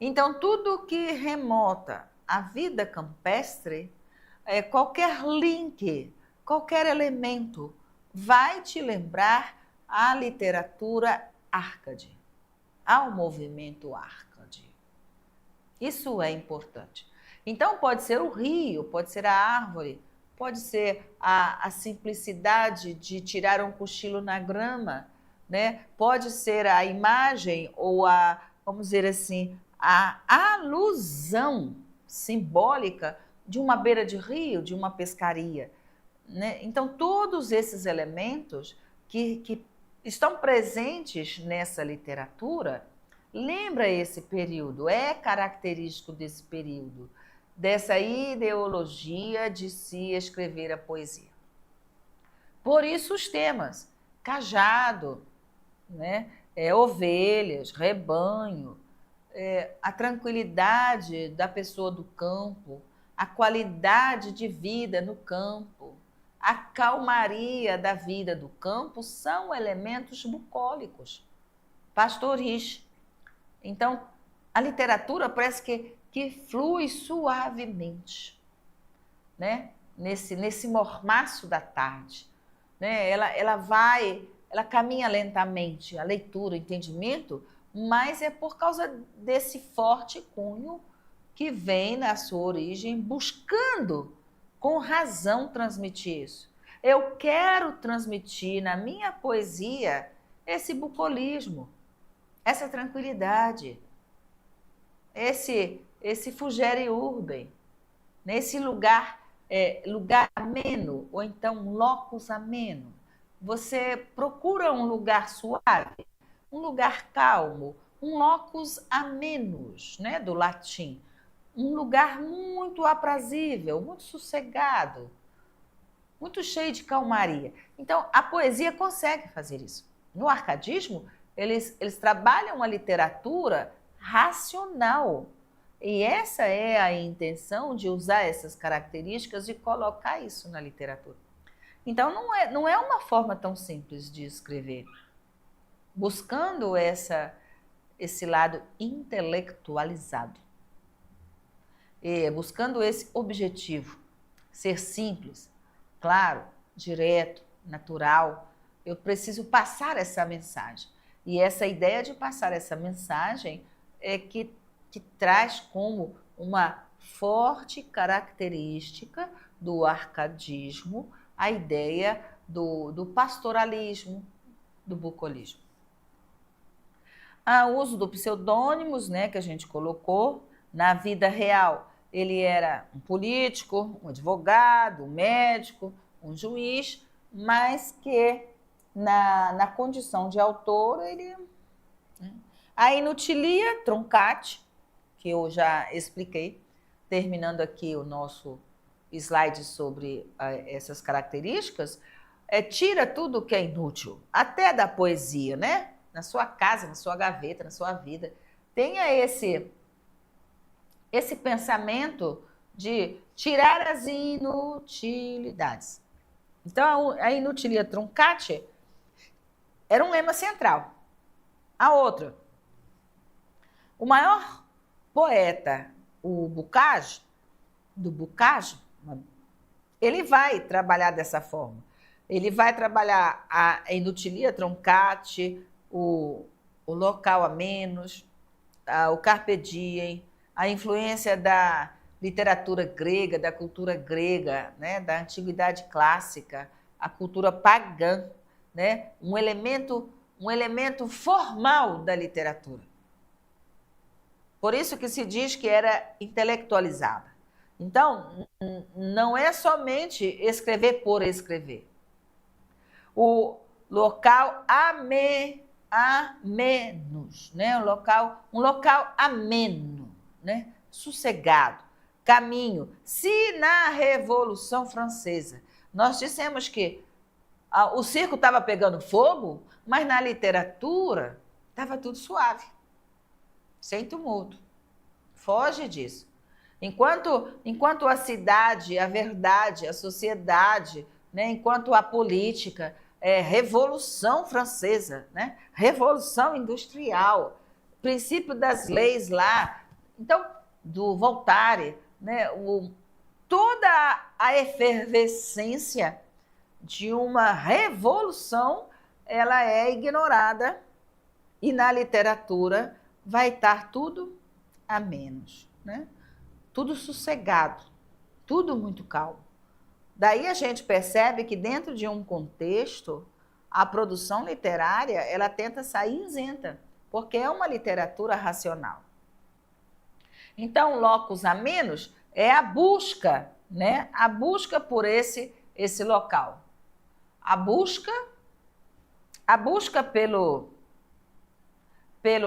Então, tudo que remota à vida campestre, qualquer link, qualquer elemento, vai te lembrar à literatura Árcade, ao movimento Árcade. Isso é importante. Então, pode ser o rio, pode ser a árvore, pode ser a simplicidade de tirar um cochilo na grama, né? Pode ser a imagem ou vamos dizer assim, a alusão simbólica de uma beira de rio, de uma pescaria, né? Então, todos esses elementos que estão presentes nessa literatura, lembra esse período, é característico desse período, dessa ideologia de se escrever a poesia. Por isso os temas, cajado, né? Ovelhas, rebanho, a tranquilidade da pessoa do campo, a qualidade de vida no campo, a calmaria da vida do campo são elementos bucólicos, pastoris. Então, a literatura parece que flui suavemente, né? Nesse mormaço da tarde, né? Ela caminha lentamente, a leitura, o entendimento, mas é por causa desse forte cunho que vem na sua origem buscando com razão transmitir isso. Eu quero transmitir na minha poesia esse bucolismo, essa tranquilidade, esse fugere urbem, nesse lugar ameno, ou então locus ameno. Você procura um lugar suave, um lugar calmo, um locus amenus, né, do latim, um lugar muito aprazível, muito sossegado, muito cheio de calmaria. Então, a poesia consegue fazer isso. No arcadismo, eles trabalham a literatura racional. E essa é a intenção de usar essas características e colocar isso na literatura. Então, não é uma forma tão simples de escrever. Buscando esse lado intelectualizado. Buscando esse objetivo. Ser simples, claro, direto, natural. Eu preciso passar essa mensagem. E essa ideia de passar essa mensagem é que traz como uma forte característica do arcadismo a ideia do pastoralismo, do bucolismo. O uso do pseudônimos, né, que a gente colocou, na vida real, ele era um político, um advogado, um médico, um juiz, mas que na condição de autor, ele... A inutilia truncate, que eu já expliquei, terminando aqui o nosso slide sobre essas características, tira tudo que é inútil, até da poesia, né? Na sua casa, na sua gaveta, na sua vida. Tenha esse pensamento de tirar as inutilidades. Então, a inutilia truncate era um lema central. A outra, o maior poeta o Bocage, do Bocage, ele vai trabalhar dessa forma. Ele vai trabalhar a inutilia truncate, o local a menos, o carpe diem, a influência da literatura grega, da cultura grega, né, da antiguidade clássica, a cultura pagã, né, um elemento formal da literatura. Por isso que se diz que era intelectualizada. Então, não é somente escrever por escrever. O local amenos, né? Um local ameno, né? Sossegado, caminho. Se na Revolução Francesa nós dissemos que o circo estava pegando fogo, mas na literatura estava tudo suave, sem tumulto. Foge disso. Enquanto a cidade, a verdade, a sociedade, né, enquanto a política, Revolução Francesa, né, Revolução Industrial, princípio das leis lá, então, do Voltaire, né, toda a efervescência de uma revolução, ela é ignorada e na literatura vai estar tudo a menos, né? Tudo sossegado, tudo muito calmo. Daí a gente percebe que dentro de um contexto, a produção literária, ela tenta sair isenta, porque é uma literatura racional. Então, locus amenos é a busca, né? A busca por esse local. A busca pelo,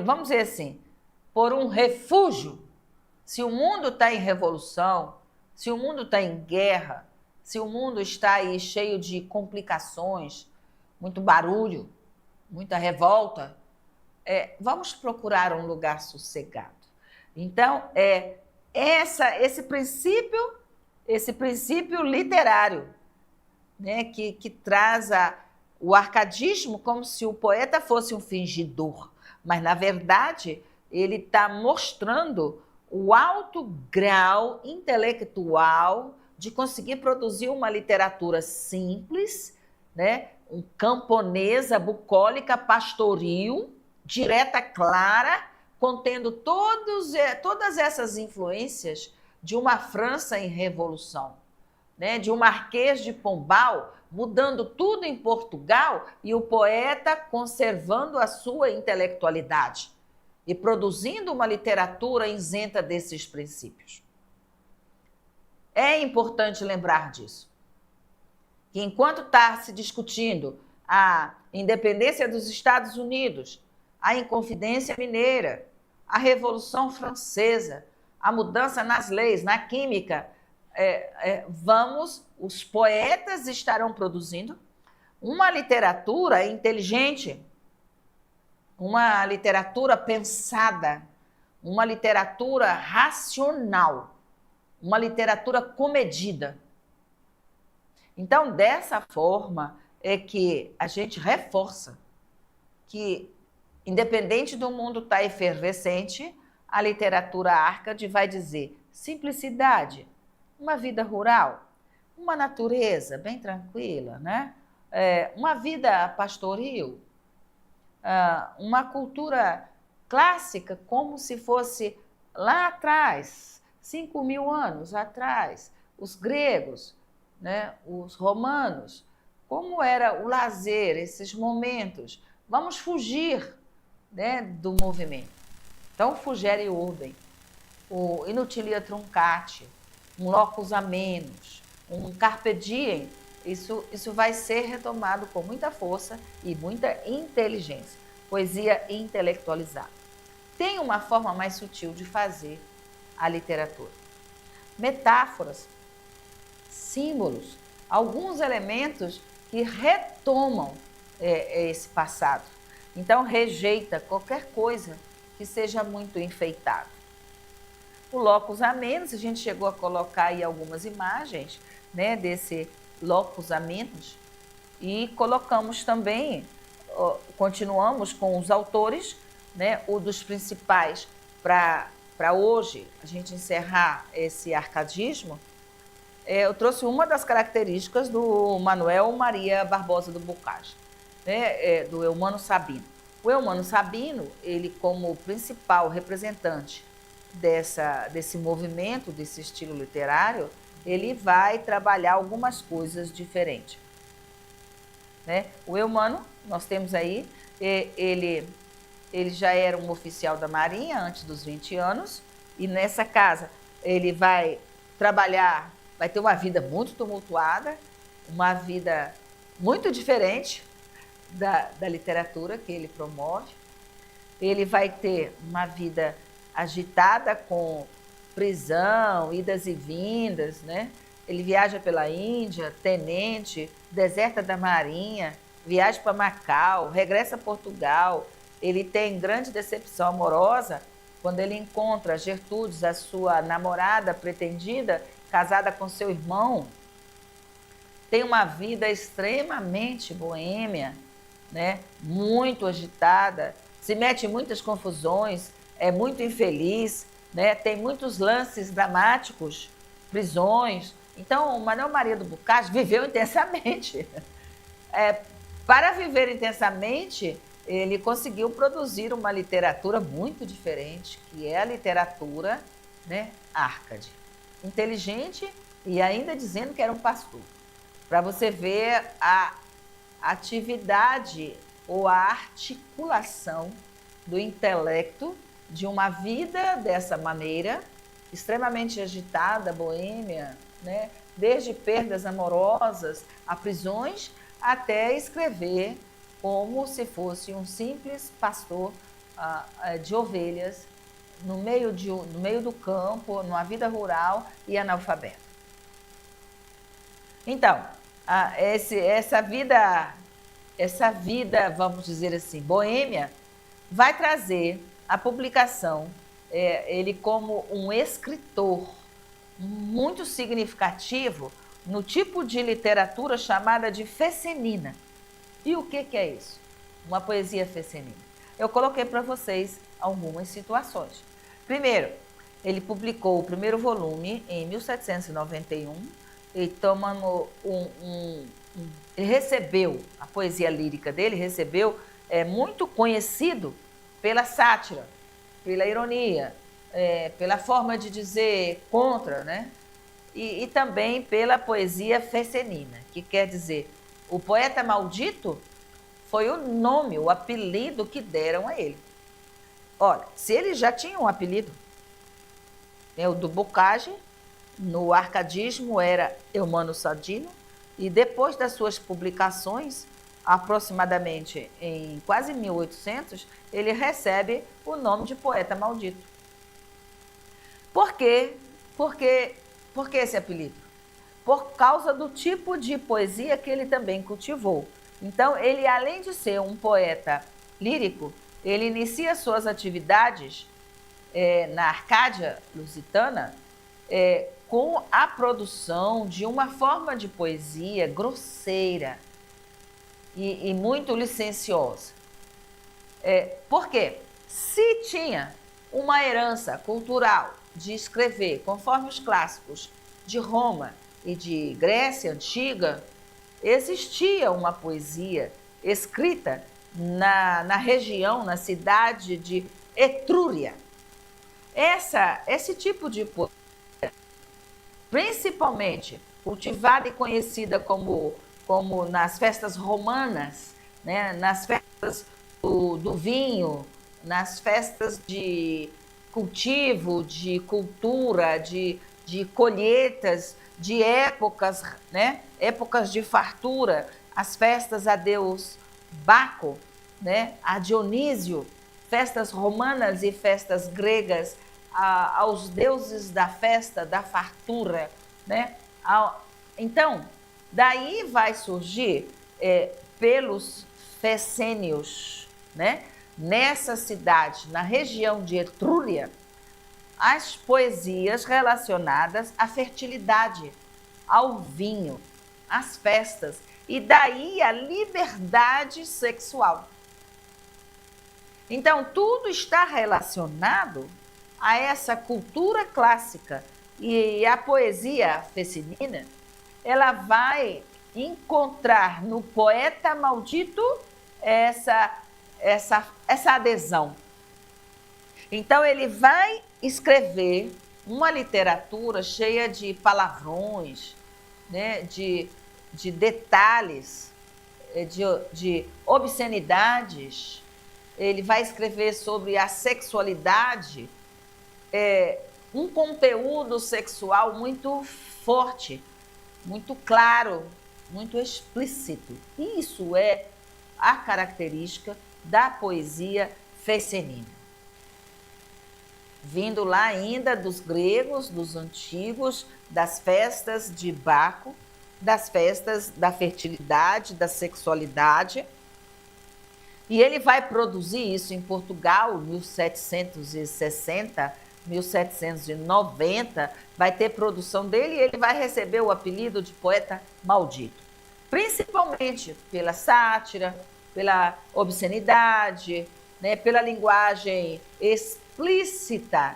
vamos dizer assim, por um refúgio. Se o mundo está em revolução, se o mundo está em guerra, se o mundo está aí cheio de complicações, muito barulho, muita revolta, vamos procurar um lugar sossegado. Então, esse princípio literário, né, que traz o arcadismo como se o poeta fosse um fingidor, mas, na verdade, ele está mostrando o alto grau intelectual de conseguir produzir uma literatura simples, né, camponesa, bucólica, pastoril, direta, clara, contendo todas essas influências de uma França em revolução, né, de um Marquês de Pombal mudando tudo em Portugal e o poeta conservando a sua intelectualidade e produzindo uma literatura isenta desses princípios. É importante lembrar disso, que enquanto está se discutindo a independência dos Estados Unidos, a Inconfidência Mineira, a Revolução Francesa, a mudança nas leis, na química, os poetas estarão produzindo uma literatura inteligente, uma literatura pensada, uma literatura racional, uma literatura comedida. Então, dessa forma é que a gente reforça que, independente do mundo estar efervescente, a literatura Arcade vai dizer simplicidade, uma vida rural, uma natureza bem tranquila, né? Uma vida pastoril, uma cultura clássica como se fosse lá atrás, 5.000 anos atrás, os gregos, né, os romanos, como era o lazer, esses momentos. Vamos fugir, né, do movimento. Então, fugere urbem, o inutilia truncate, um locus amenos, um carpe diem, isso vai ser retomado com muita força e muita inteligência. Poesia intelectualizada. Tem uma forma mais sutil de fazer a literatura. Metáforas, símbolos, alguns elementos que retomam esse passado. Então, rejeita qualquer coisa que seja muito enfeitado. O locus amenos, a gente chegou a colocar aí algumas imagens, né, desse locus amenos e colocamos também, continuamos com os autores, né, o dos principais para para hoje, a gente encerrar esse arcadismo, eu trouxe uma das características do Manuel Maria Barbosa do Bocage, né, do Eumano Sabino. O Eumano Sabino, ele como principal representante desse movimento, desse estilo literário, ele vai trabalhar algumas coisas diferentes. Né? O Eumano, nós temos aí, ele já era um oficial da Marinha antes dos 20 anos, e nessa casa ele vai trabalhar, vai ter uma vida muito tumultuada, uma vida muito diferente da literatura que ele promove. Ele vai ter uma vida agitada com prisão, idas e vindas, né? Ele viaja pela Índia, tenente, deserta da Marinha, viaja para Macau, regressa a Portugal. Ele tem grande decepção amorosa quando ele encontra Gertrudes, a sua namorada pretendida, casada com seu irmão. Tem uma vida extremamente boêmia, né? Muito agitada, se mete em muitas confusões, é muito infeliz, né? Tem muitos lances dramáticos, prisões. Então, o Manuel Maria do Bocage viveu intensamente. Para viver intensamente, ele conseguiu produzir uma literatura muito diferente, que é a literatura, né, Arcade. Inteligente e ainda dizendo que era um pastor. Para você ver a atividade ou a articulação do intelecto de uma vida dessa maneira, extremamente agitada, boêmia, né? Desde perdas amorosas a prisões, até escrever como se fosse um simples pastor de ovelhas no meio do campo, numa vida rural e analfabeto. Então, essa vida, vamos dizer assim, boêmia, vai trazer a publicação, ele como um escritor muito significativo no tipo de literatura chamada de fecenina. E o que é isso? Uma poesia fecenina. Eu coloquei para vocês algumas situações. Primeiro, ele publicou o primeiro volume em 1791 e tomando ele recebeu, a poesia lírica dele recebeu, muito conhecido pela sátira, pela ironia, pela forma de dizer contra, né? E também pela poesia fecenina, que quer dizer, o poeta maldito foi o nome, o apelido que deram a ele. Olha, se ele já tinha um apelido, o do Bocage, no arcadismo era Eumano Sabino, e depois das suas publicações, aproximadamente em quase 1800, ele recebe o nome de poeta maldito. Por quê? Por que esse apelido? Por causa do tipo de poesia que ele também cultivou. Então, ele, além de ser um poeta lírico, ele inicia suas atividades na Arcádia Lusitana com a produção de uma forma de poesia grosseira e muito licenciosa. Por quê? Se tinha uma herança cultural de escrever conforme os clássicos de Roma e de Grécia Antiga, existia uma poesia escrita na região, na cidade de Etrúria. Esse tipo de poesia, principalmente cultivada e conhecida como nas festas romanas, né? Nas festas do vinho, nas festas de cultivo, de cultura, de colheitas, de épocas, né? Épocas de fartura, as festas a Deus Baco, né? A Dionísio, festas romanas e festas gregas, aos deuses da festa, da fartura, né? Então, daí vai surgir, pelos fessênios, né? Nessa cidade, na região de Etrúria, as poesias relacionadas à fertilidade, ao vinho, às festas, e daí a liberdade sexual. Então, tudo está relacionado a essa cultura clássica e a poesia feminina, ela vai encontrar no poeta maldito essa adesão. Então, ele vai escrever uma literatura cheia de palavrões, né, de detalhes, de obscenidades. Ele vai escrever sobre a sexualidade, um conteúdo sexual muito forte, muito claro, muito explícito. Isso é a característica da poesia feminina. Vindo lá ainda dos gregos, dos antigos, das festas de Baco, das festas da fertilidade, da sexualidade. E ele vai produzir isso em Portugal, 1760, 1790, vai ter produção dele e ele vai receber o apelido de poeta maldito. Principalmente pela sátira, pela obscenidade, né, pela linguagem explícita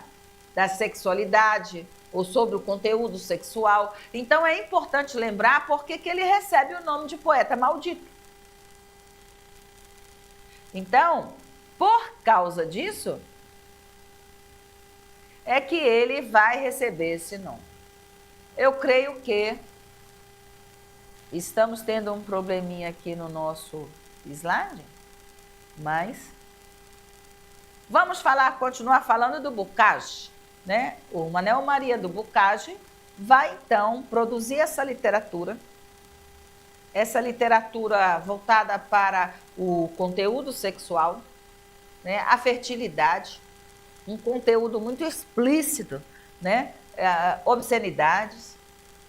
da sexualidade ou sobre o conteúdo sexual. Então é importante lembrar por que ele recebe o nome de poeta maldito. Então, por causa disso, é que ele vai receber esse nome. Eu creio que estamos tendo um probleminha aqui no nosso slide, mas vamos continuar falando do Bocage, né? O Manel Maria do Bocage vai então produzir essa literatura voltada para o conteúdo sexual, né? A fertilidade, um conteúdo muito explícito, né? Obscenidades,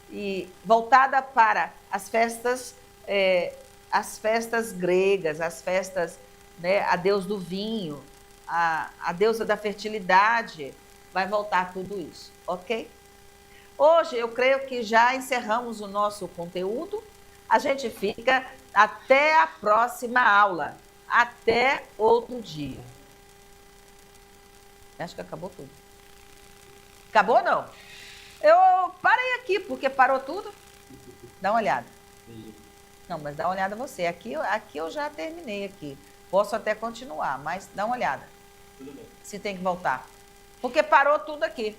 e voltada para as festas gregas, as festas, né? A deusa do vinho, a deusa da fertilidade, vai voltar tudo isso, ok? Hoje eu creio que já encerramos o nosso conteúdo. A gente fica até a próxima aula, até outro dia. Acho que acabou tudo. Acabou, não? Eu parei aqui, porque parou tudo. Dá uma olhada. Não, mas dá uma olhada você. Aqui eu já terminei aqui. Posso até continuar, mas dá uma olhada. Tudo bem. Se tem que voltar. Porque parou tudo aqui.